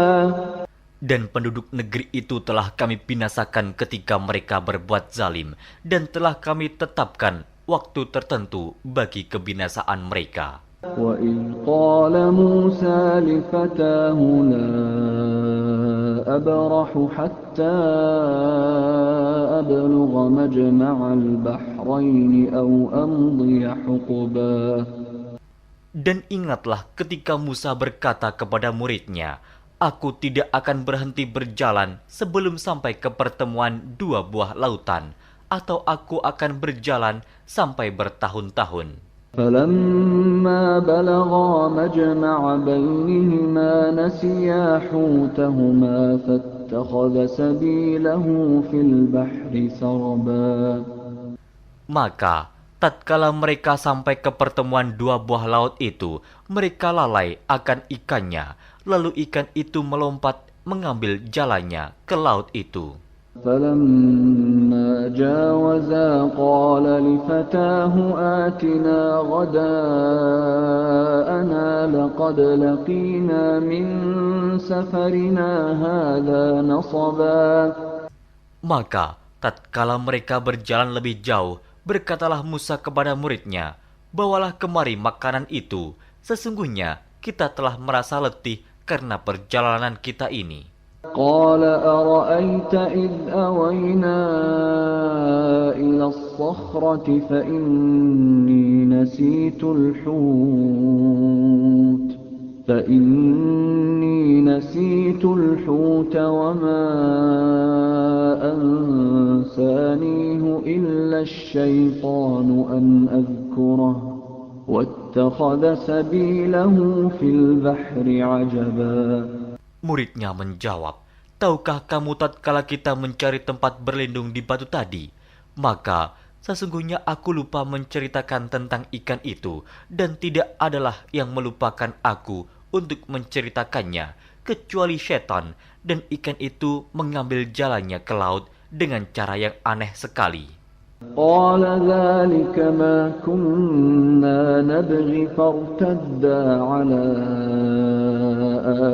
Dan penduduk negeri itu telah kami binasakan ketika mereka berbuat zalim, dan telah kami tetapkan waktu tertentu bagi kebinasaan mereka. وَإِذْ قَالَ مُوسَىٰ لِفَتَاهُ لَا أَبْرَحُ حَتَّىٰ أَبْلُغَ مَجْمَعَ الْبَحْرَيْنِ أَوْ أَمْضِيَ حُقُبًا. Dan ingatlah ketika Musa berkata kepada muridnya, "Aku tidak akan berhenti berjalan sebelum sampai ke pertemuan dua buah lautan, atau aku akan berjalan sampai bertahun-tahun." فَلَمَّا بَلَغَا مَجْمَعَ بَيْنِهِمَا نَسِيَا حُوتَهُمَا فَاتَّخَذَ سَبِيلَهُ فِي الْبَحْرِ سَرَبًا. Maka tatkala mereka sampai ke pertemuan dua buah laut itu, mereka lalai akan ikannya, lalu ikan itu melompat mengambil jalannya ke laut itu. فَلَمَّا جَاوَزَا قَالَ لِفَتَاهُ آتِنَا غَدَاءَنَا لَقَدْ لَقِينَا مِنْ سَفَرِنَا هَذَا نَصَبًا. Maka tatkala mereka berjalan lebih jauh, berkatalah Musa kepada muridnya, "Bawalah kemari makanan itu. Sesungguhnya kita telah merasa letih karena perjalanan kita ini." قال أرأيت إذ أوينا إلى الصخرة فإني نسيت الحوت وما أنسانيه إلا الشيطان أن أذكره واتخذ سبيله في البحر عجبا. Muridnya menjawab, "Tahukah kamu tatkala kita mencari tempat berlindung di batu tadi? Maka sesungguhnya aku lupa menceritakan tentang ikan itu, dan tidak adalah yang melupakan aku untuk menceritakannya, kecuali setan, dan ikan itu mengambil jalannya ke laut dengan cara yang aneh sekali." قال ذلك ما كنا نبغي فارتدا على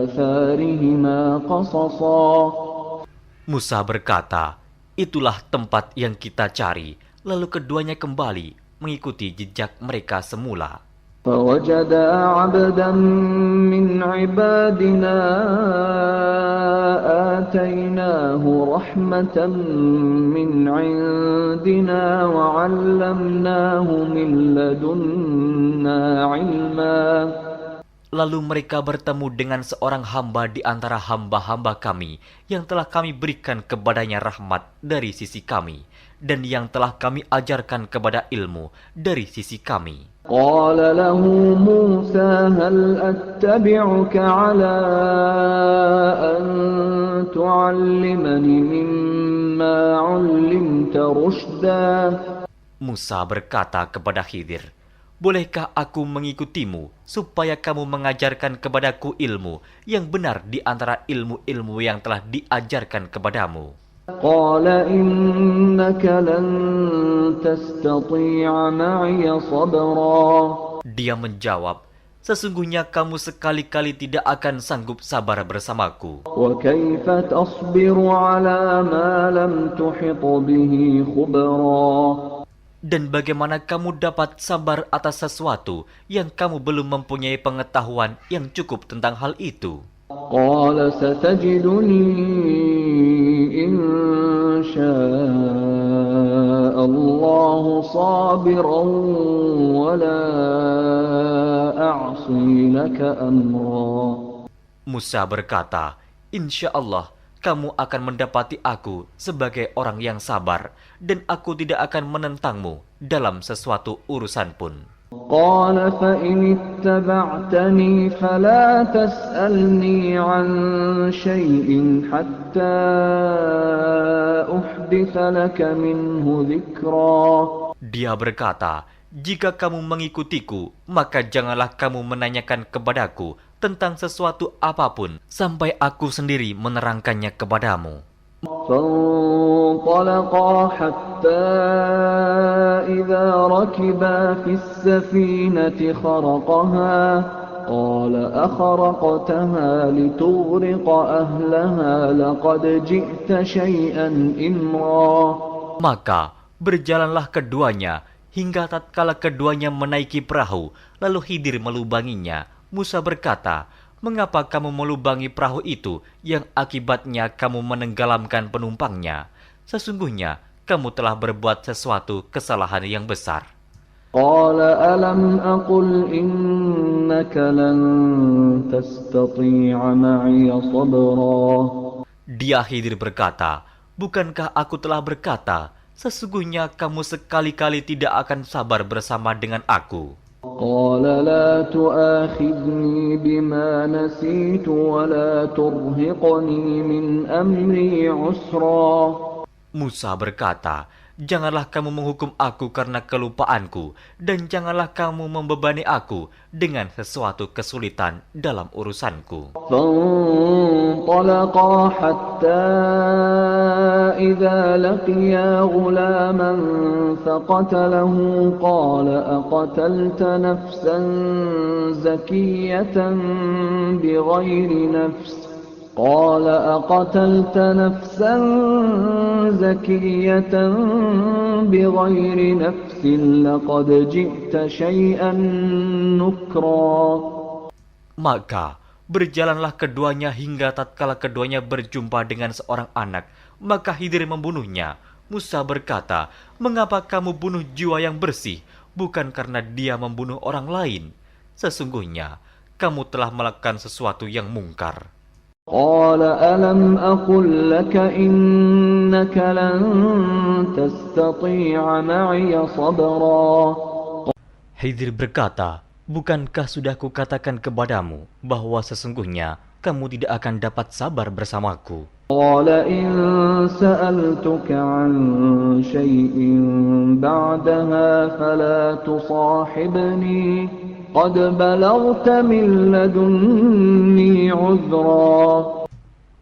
آثارهما قصصا. Musa berkata, "Itulah tempat yang kita cari." Lalu keduanya kembali mengikuti jejak mereka semula. فوجدا عبدا من عبادنا آتيناه رحمة من عندنا وعلمناه من لدنا علما. Lalu mereka bertemu dengan seorang hamba di antara hamba-hamba kami yang telah kami berikan kepadanya rahmat dari sisi kami, dan yang telah kami ajarkan kepada ilmu dari sisi kami. قال له موسى هل أتبعك على أن تعلمني مما علمت رشدا. Musa berkata kepada Khidir, "Bolehkah aku mengikutimu supaya kamu mengajarkan kepadaku ilmu yang benar di antara ilmu-ilmu yang telah diajarkan kepadamu?" قال إنك لن تستطيع معي صبرا. Dia menjawab, "Sesungguhnya kamu sekali-kali tidak akan sanggup sabar bersamaku. وكيف تصبر على ما لم تحط به خبرا. Dan bagaimana kamu dapat sabar atas sesuatu yang kamu belum mempunyai pengetahuan yang cukup tentang hal itu?" قال ستجدني إن شاء الله صابرا ولا أعصي لك أمرا. Musa berkata, "Insya Allah kamu akan mendapati aku sebagai orang yang sabar, dan aku tidak akan menentangmu dalam sesuatu urusan pun." قال فإن اتبعتني فلا تسألني عن شيء حتى أحدث لك منه ذكرا. Dia berkata, "Jika kamu mengikutiku, maka janganlah kamu menanyakan kepadaku tentang sesuatu apapun sampai aku sendiri menerangkannya kepadamu." فانطلقا حتى إذا ركبا في السفينة خرقها قال أخرقتها لتغرق أهلها لقد جئت شيئا إمرا. Maka berjalanlah keduanya hingga tatkala keduanya menaiki perahu, lalu Khidir melubanginya. Musa berkata, "Mengapa kamu melubangi perahu itu yang akibatnya kamu menenggelamkan penumpangnya? Sesungguhnya kamu telah berbuat sesuatu kesalahan yang besar." قال ألم أقل إنك لن تستطيع معي صبرا. Dia Khidir berkata, "Bukankah aku telah berkata, sesungguhnya kamu sekali-kali tidak akan sabar bersama dengan aku?" قال لا تؤاخذني بما نسيت ولا ترهقني من أمري عسرا. Musa berkata, "Janganlah kamu menghukum aku karena kelupaanku, dan janganlah kamu membebani aku dengan sesuatu kesulitan dalam urusanku." فانطلقا حتى إذا لقيا غلاما فقتله قال أقتلت نفسا زكية بغير نفس قال أقتلت نفسا زكية بغير نفس لقد جئت شيئا نكرا. Maka berjalanlah keduanya hingga tatkala keduanya berjumpa dengan seorang anak, maka Khidir membunuhnya. Musa berkata, "Mengapa kamu bunuh jiwa yang bersih, bukan karena dia membunuh orang lain? Sesungguhnya kamu telah melakukan sesuatu yang mungkar." قال ألم أقل لك إنك لن تستطيع معي صبرا. Khidir berkata, "Bukankah sudah kukatakan kepadamu bahwa sesungguhnya kamu tidak akan dapat sabar bersamaku?" قال إن سألتك عن شيء بعدها فلا تصاحبني قد بلغت من لدني عذرا.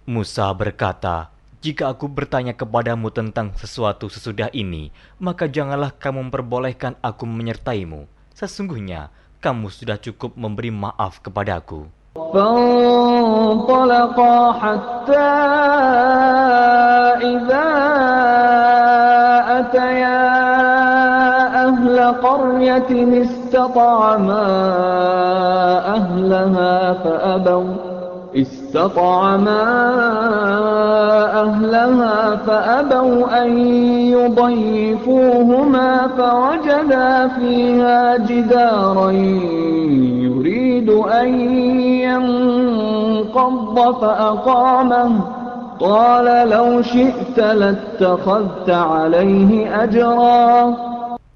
Musa berkata, "Jika aku bertanya kepadamu tentang sesuatu sesudah ini, maka janganlah kamu memperbolehkan aku menyertaimu. Sesungguhnya kamu sudah cukup memberi maaf kepadaku." فانطلقا حتى إذا أتيا أهل قرية استطعما أهلها فأبوا أن يضيفوهما فوجدا فيها جدارا يريد أن ينقض فأقامه قال لو شئت لاتخذت عليه أجرا.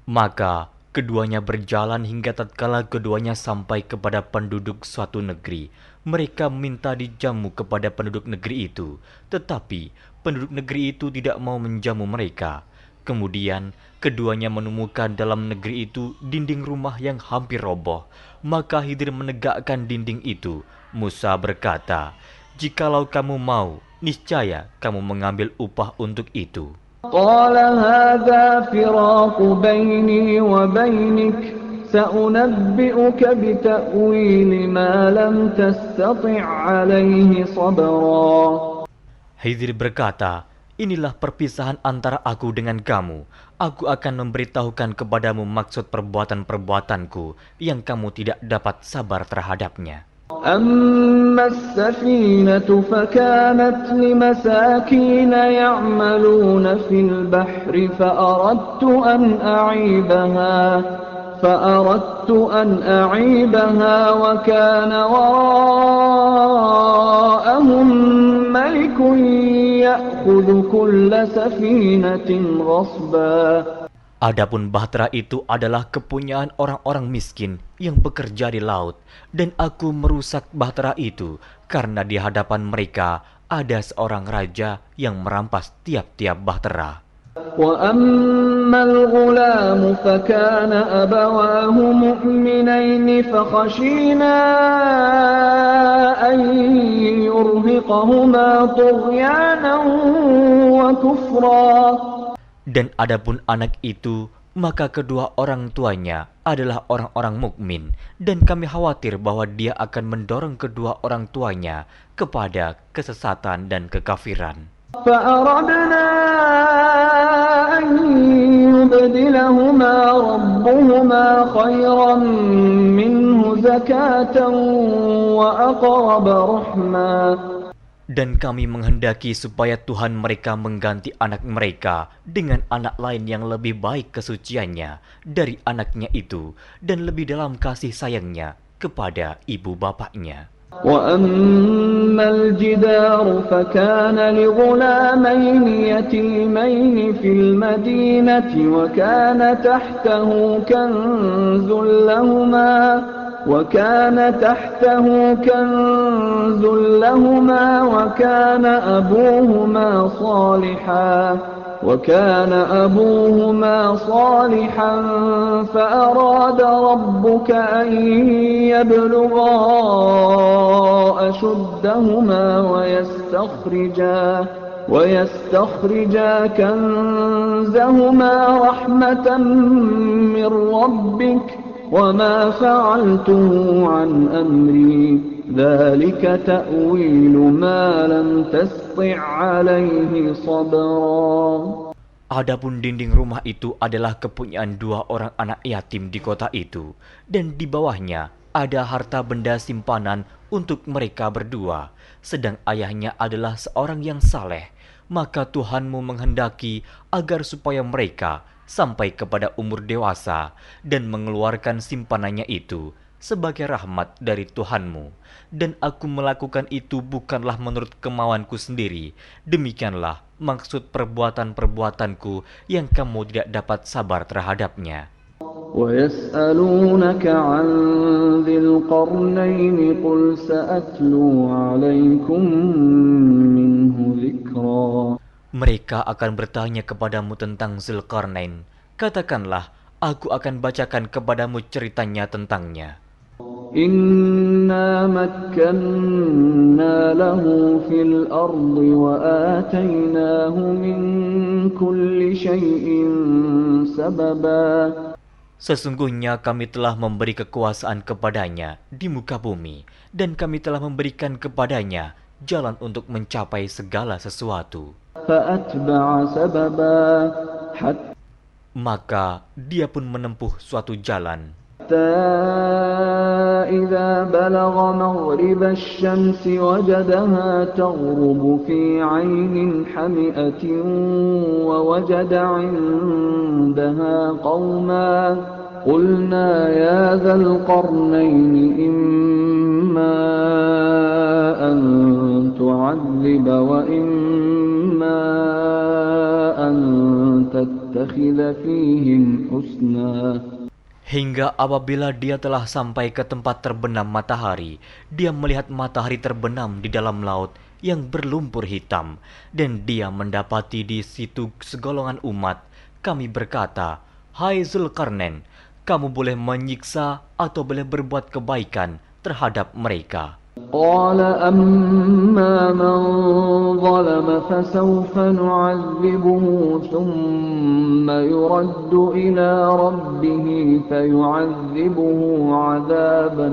Maka keduanya berjalan hingga tatkala keduanya sampai kepada penduduk suatu negeri. Mereka minta dijamu kepada penduduk negeri itu, tetapi penduduk negeri itu tidak mau menjamu mereka. Kemudian keduanya menemukan dalam negeri itu dinding rumah yang hampir roboh. Maka Khidir menegakkan dinding itu. Musa berkata, "Jikalau kamu mau, niscaya kamu mengambil upah untuk itu." قال هذا فراق بيني وبينك سأنبئك بتأويل ما لم تستطع عليه صبرا. Khidir berkata, "Inilah perpisahan antara aku dengan kamu. Aku akan memberitahukan kepadamu maksud perbuatan-perbuatanku yang kamu tidak dapat sabar terhadapnya." أما السفينة فكانت لمساكين يعملون في البحر فأردت أن أعيبها وكان وراءهم ملك يأخذ كل سفينة غصبا. Adapun bahtera itu adalah kepunyaan orang-orang miskin yang bekerja di laut, dan aku merusak bahtera itu karena di hadapan mereka ada seorang raja yang merampas tiap-tiap bahtera. وأما الغلام فكان أبواه مؤمنين فخشينا أن يرهقهما طغيانا وكفرا. Dan adapun anak itu, maka kedua orang tuanya adalah orang-orang mukmin, dan kami khawatir bahwa dia akan mendorong kedua orang tuanya kepada kesesatan dan kekafiran. فأردنا أن يبدلهما ربهما خيرا منه زكاة وأقرب رحما. Dan kami menghendaki supaya Tuhan mereka mengganti anak mereka dengan anak lain yang lebih baik kesuciannya dari anaknya itu dan lebih dalam kasih sayangnya kepada ibu bapaknya. وأما الجدار فكان لغلامين يتيمين في المدينة وكان تحته كنز لهما وكان أبوهما صالحا فأراد ربك أن يبلغا أشدهما ويستخرجا كنزهما رحمة من ربك وما فعلته عن أمري ذلك تأويل ما لم تسطع عليه صبرا. Adapun dinding rumah itu adalah kepunyaan 2 orang anak yatim di kota itu, dan di bawahnya ada harta benda simpanan untuk mereka berdua, sedang ayahnya adalah seorang yang saleh. Maka Tuhanmu menghendaki agar supaya mereka sampai kepada umur dewasa dan mengeluarkan simpanannya itu sebagai rahmat dari Tuhanmu. Dan aku melakukan itu bukanlah menurut kemauanku sendiri. Demikianlah maksud perbuatan-perbuatanku yang kamu tidak dapat sabar terhadapnya. وَيَسْأَلُونَكَ عَنْ ذِي الْقَرْنَيْنِ قُلْ سَأَتْلُو عَلَيْكُمْ مِنْهُ ذِكْرًا. Mereka akan bertanya kepadamu tentang Zulkarnain. Katakanlah, aku akan bacakan kepadamu ceritanya tentangnya. إِنَّا مَكَّنَّا لَهُ فِي الْأَرْضِ وَآتَيْنَاهُ مِنْ كُلِّ شَيْءٍ سَبَبًا. Sesungguhnya kami telah memberi kekuasaan kepadanya di muka bumi, dan kami telah memberikan kepadanya jalan untuk mencapai segala sesuatu. فَأَتْبَعَ سَبَبًا حَتَّى Maka dia pun menempuh suatu jalan. إِذَا بَلَغَ مَغْرِبَ الشَّمْسِ وَجَدَهَا تَغْرُبُ فِي عَيْنٍ حَمِئَةٍ وَوَجَدَ عِندَهَا قَوْمًا قُلْنَا يَا ذَا الْقَرْنَيْنِ إِمَّا أَن تُعَذِّبَ وَإِمَّا أَن تَتَّخِذَ فِيهِمْ حُسْنًا. Hingga apabila dia telah sampai ke tempat terbenam matahari, dia melihat matahari terbenam di dalam laut yang berlumpur hitam, dan dia mendapati di situ segolongan umat. Kami berkata, "Hai Zulkarnain, kamu boleh menyiksa atau boleh berbuat kebaikan terhadap mereka." قال أما من ظلم فسوف نعذبه ثم يرد إلى ربه فيعذبه عذابا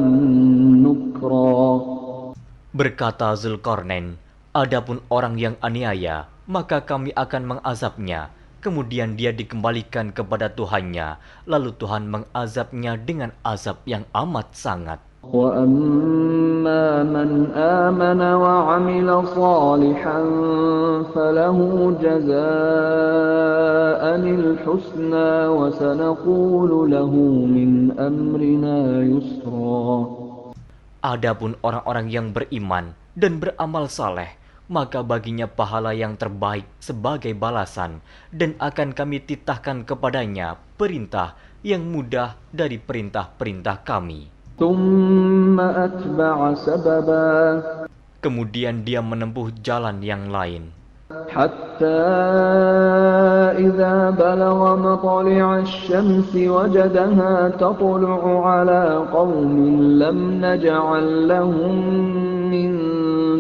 نكرا. Berkata Zulkarnain, adapun orang yang aniaya, maka kami akan mengazabnya. Kemudian dia dikembalikan kepada Tuhannya, lalu Tuhan mengazabnya dengan azab yang amat sangat. وَأَمَّا مَنْ آمَنَ وَعَمِلَ صَالِحًا فَلَهُ جَزَاءً الْحُسْنَى وَسَنَقُولُ لَهُ مِنْ أَمْرِنَا يُسْرًا. Adapun orang-orang yang beriman dan beramal saleh, maka baginya pahala yang terbaik sebagai balasan, dan akan kami titahkan kepadanya perintah yang mudah dari perintah-perintah kami. ثُمَّ أَتْبَعَ سَبَبًا. Kemudian dia menempuh jalan yang lain. حَتَّى إِذَا بَلَغَ مَطْلِعَ الشَّمْسِ وَجَدَهَا تَطْلُعُ عَلَى قَوْمٍ لَمْ نَجْعَلْ لَهُم مِّن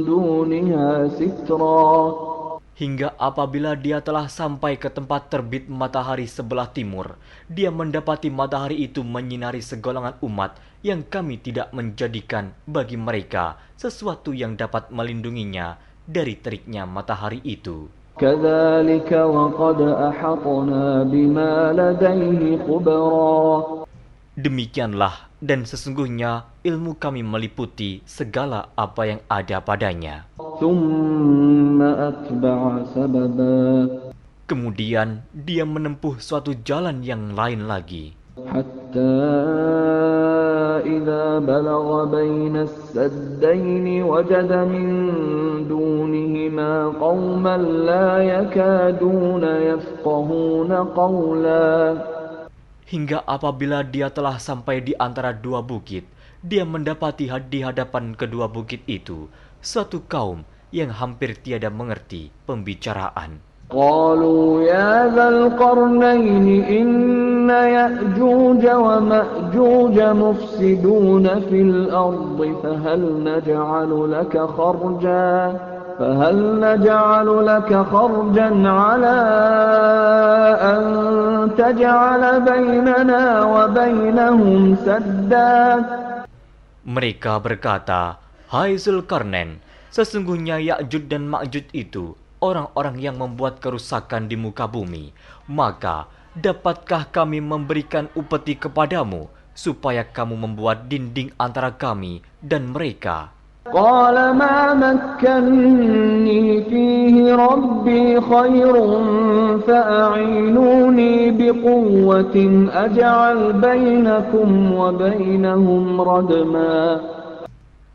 دُونِهَا سِتْرًا. Hingga apabila dia telah sampai ke tempat terbit matahari sebelah timur, dia mendapati matahari itu menyinari segolongan umat yang kami tidak menjadikan bagi mereka sesuatu yang dapat melindunginya dari teriknya matahari itu. كَذَلِكَ وَقَدْ أَحَطْنَا بِمَا لَدَيْهِ خُبْرًا. Demikianlah, dan sesungguhnya ilmu kami meliputi segala apa yang ada padanya. ثُمَّ أَتْبَعَ سَبَبًا. Kemudian dia menempuh suatu jalan yang lain lagi. حَتَّى إِذَا بَلَغَ بَيْنَ السَّدَّيْنِ وَجَدَ مِن دُونِهِمَا قَوْمًا لَّا يَكَادُونَ يَفْقَهُونَ قَوْلًا. Hingga apabila dia telah sampai di antara 2 bukit, dia mendapati di hadapan kedua bukit itu suatu kaum yang hampir tiada mengerti pembicaraan. قالوا يا ذا القرنين إن يأجوج ومأجوج مفسدون في الأرض فهل نجعل لك خرجا على أن تجعل بيننا وبينهم سدا. Mereka berkata, Hai Zulkarnain, sesungguhnya Ya'juj dan Ma'juj itu orang-orang yang membuat kerusakan di muka bumi. Maka, dapatkah kami memberikan upeti kepadamu, supaya kamu membuat dinding antara kami dan mereka? قال ما مكني فيه ربي خير فأعينوني بقوة أجعل بينكم وبينهم ردما.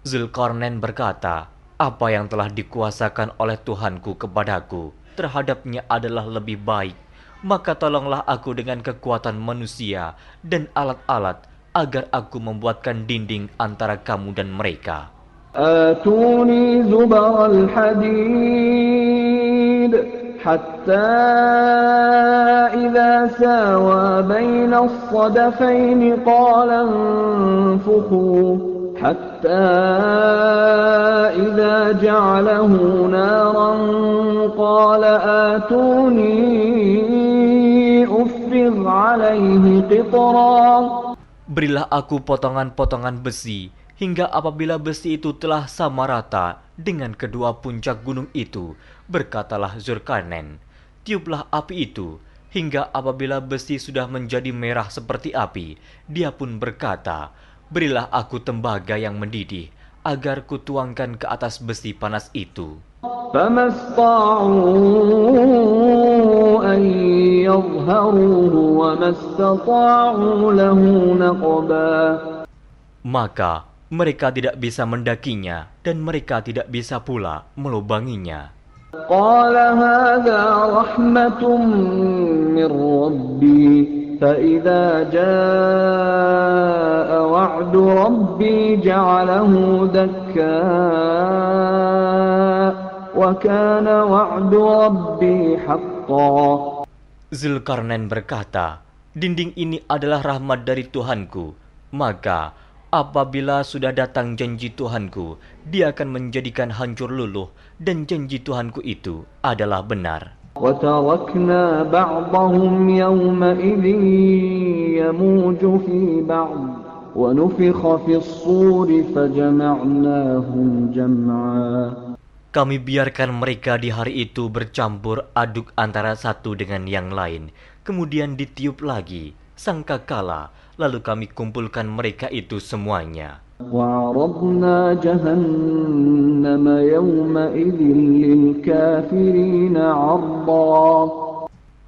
Zulkarnain berkata, apa yang telah dikuasakan oleh Tuhanku kepadaku terhadapnya adalah lebih baik. Maka tolonglah aku dengan kekuatan manusia dan alat-alat agar aku membuatkan dinding antara kamu dan mereka. آتوني زبر الحديد حتى إذا ساوى بين الصدفين قال انفخوا حتى إذا جعله نارا قال آتوني أفرغ عليه قطرا. Berilah aku potongan-potongan besi, hingga apabila besi itu telah sama rata dengan kedua puncak gunung itu, berkatalah Zulkarnain, tiuplah api itu, hingga apabila besi sudah menjadi merah seperti api, dia pun berkata, berilah aku tembaga yang mendidih, agar kutuangkan ke atas besi panas itu. فما استطاعوا أن يظهروه وما استطاعوا له نقبا. Maka mereka tidak bisa mendakinya dan mereka tidak bisa pula melubanginya. قال هذا رحمة من ربي فإذا جاء وعد ربي جعله دكا وكان وعد ربي حقا. Zulkarnain berkata, dinding ini adalah rahmat dari Tuhanku, maka apabila sudah datang janji Tuhanku, dia akan menjadikan hancur luluh, dan janji Tuhanku itu adalah benar. وتركنا بعضهم يومئذ يموج في بعض ونفخ في الصور فجمعناهم جمعا. Kami biarkan mereka di hari itu bercampur aduk antara satu dengan yang lain, kemudian ditiup lagi sangkakala, lalu kami kumpulkan mereka itu semuanya. وعرضنا جهنم يومئذ للكافرين عرضا.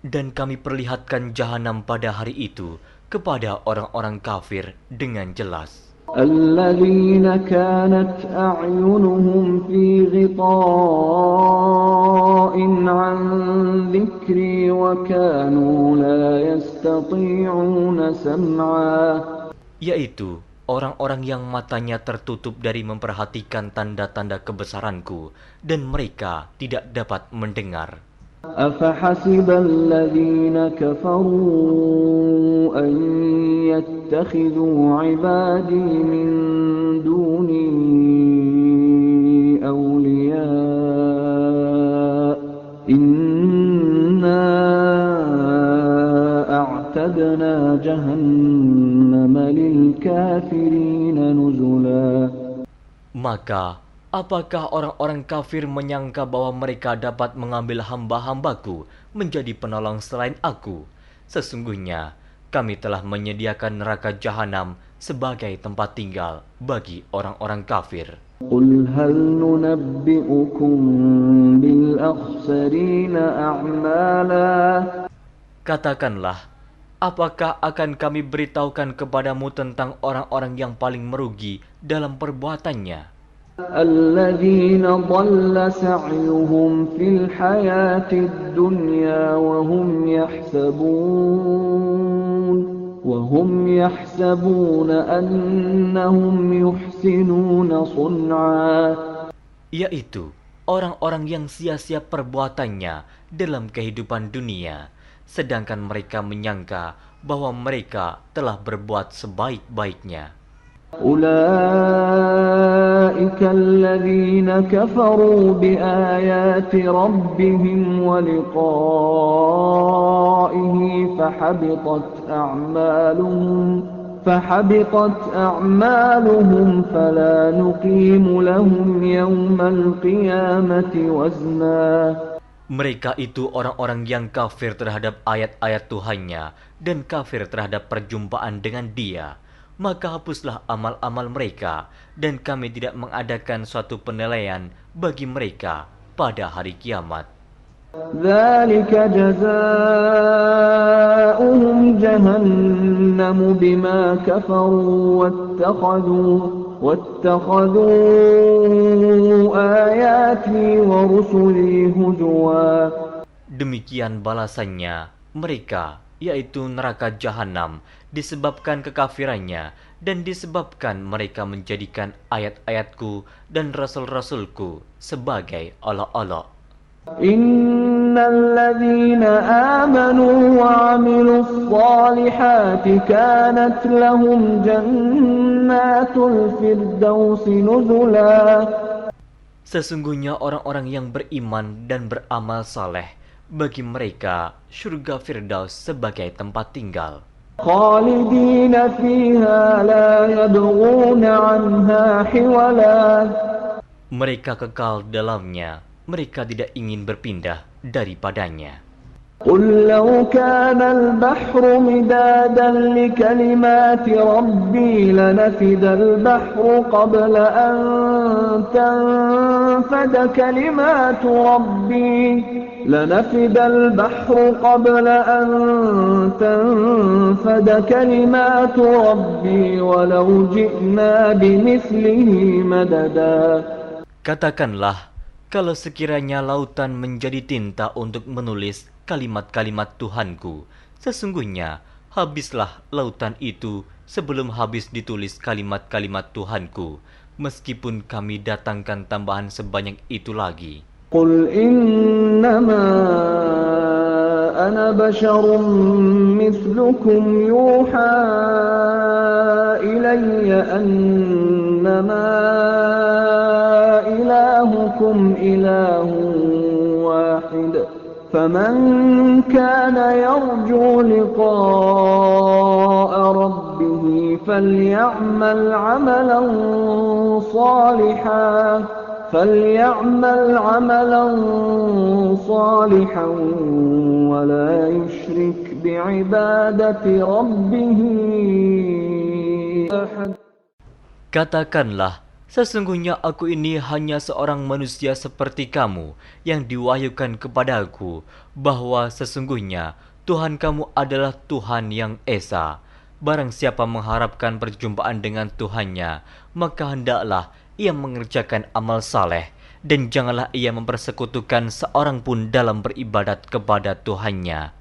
Dan kami perlihatkan jahanam pada hari itu kepada orang-orang kafir dengan jelas. الذين كانت أعينهم في غطاء عن ذكري وكانوا لا يستطيعون سمعا. Yaitu orang-orang yang matanya tertutup dari memperhatikan tanda-tanda kebesaranku, dan mereka tidak dapat mendengar. أفحسب الذين كفروا أن يتخذوا عبادي من دوني أولياء إنا أعتدنا جهنم للكافرين نزلا. Maka apakah orang-orang kafir menyangka bahwa mereka dapat mengambil hamba-hambaku menjadi penolong selain aku? Sesungguhnya kami telah menyediakan neraka jahanam sebagai tempat tinggal bagi orang-orang kafir. Qul hal nunabbi'ukum bil akhsarina a'mala. Katakanlah, apakah akan kami beritahukan kepadamu tentang orang-orang yang paling merugi dalam perbuatannya? الذين ضل سعيهم في الحياة الدنيا وهم يحسبون أنهم يحسنون صنعا. Yaitu orang-orang yang sia-sia perbuatannya dalam kehidupan dunia, sedangkan mereka menyangka bahwa mereka telah berbuat sebaik-baiknya. أولئك الذين كفروا بآيات ربهم ولقائه فحبطت أعمالهم فحبطت أعمالهم فلا نقيم لهم يوم القيامة وزنا. Mereka itu orang-orang yang kafir terhadap ayat-ayat Tuhannya dan kafir terhadap perjumpaan dengan Dia. Maka hapuslah amal-amal mereka, dan kami tidak mengadakan suatu penilaian bagi mereka pada hari kiamat. ذلك جزاؤهم جهنم بما كفروا واتخذوا آياتي ورسلي هزوا. Demikian balasannya mereka, yaitu neraka jahanam, disebabkan kekafirannya dan disebabkan mereka menjadikan ayat-ayatku dan rasul-rasulku sebagai olok-olok. Innal ladzina amanu wa 'amilus shalihati kanat lahum jannatul firdausi nuzula. Sesungguhnya orang-orang yang beriman dan beramal saleh, bagi mereka surga Firdaus sebagai tempat tinggal. Khalidina fiha la yabghuna 'anha hiwala. Mereka kekal dalamnya, mereka tidak ingin berpindah daripadanya. قل لو كان البحر مدادا لكلمات ربي لنفد البحر قبل أن تنفد كلمات ربي ولو جئنا بمثله مددا. Katakanlah, kalau sekiranya lautan menjadi tinta untuk menulis kalimat-kalimat Tuhanku, sesungguhnya habislah lautan itu sebelum habis ditulis kalimat-kalimat Tuhanku, meskipun kami datangkan tambahan sebanyak itu lagi. Qul innama ana basyarum mithlukum yuha ilayya annama ilahukum ilahun wahid. فمن كان يرجو لقاء ربه فليعمل عملا صالحا ولا يشرك بعبادة ربه أحد. Katakanlah, sesungguhnya aku ini hanya seorang manusia seperti kamu yang diwahyukan kepadaku bahwa sesungguhnya Tuhan kamu adalah Tuhan yang Esa. Barang siapa mengharapkan perjumpaan dengan Tuhannya, maka hendaklah ia mengerjakan amal saleh dan janganlah ia mempersekutukan seorang pun dalam beribadat kepada Tuhannya.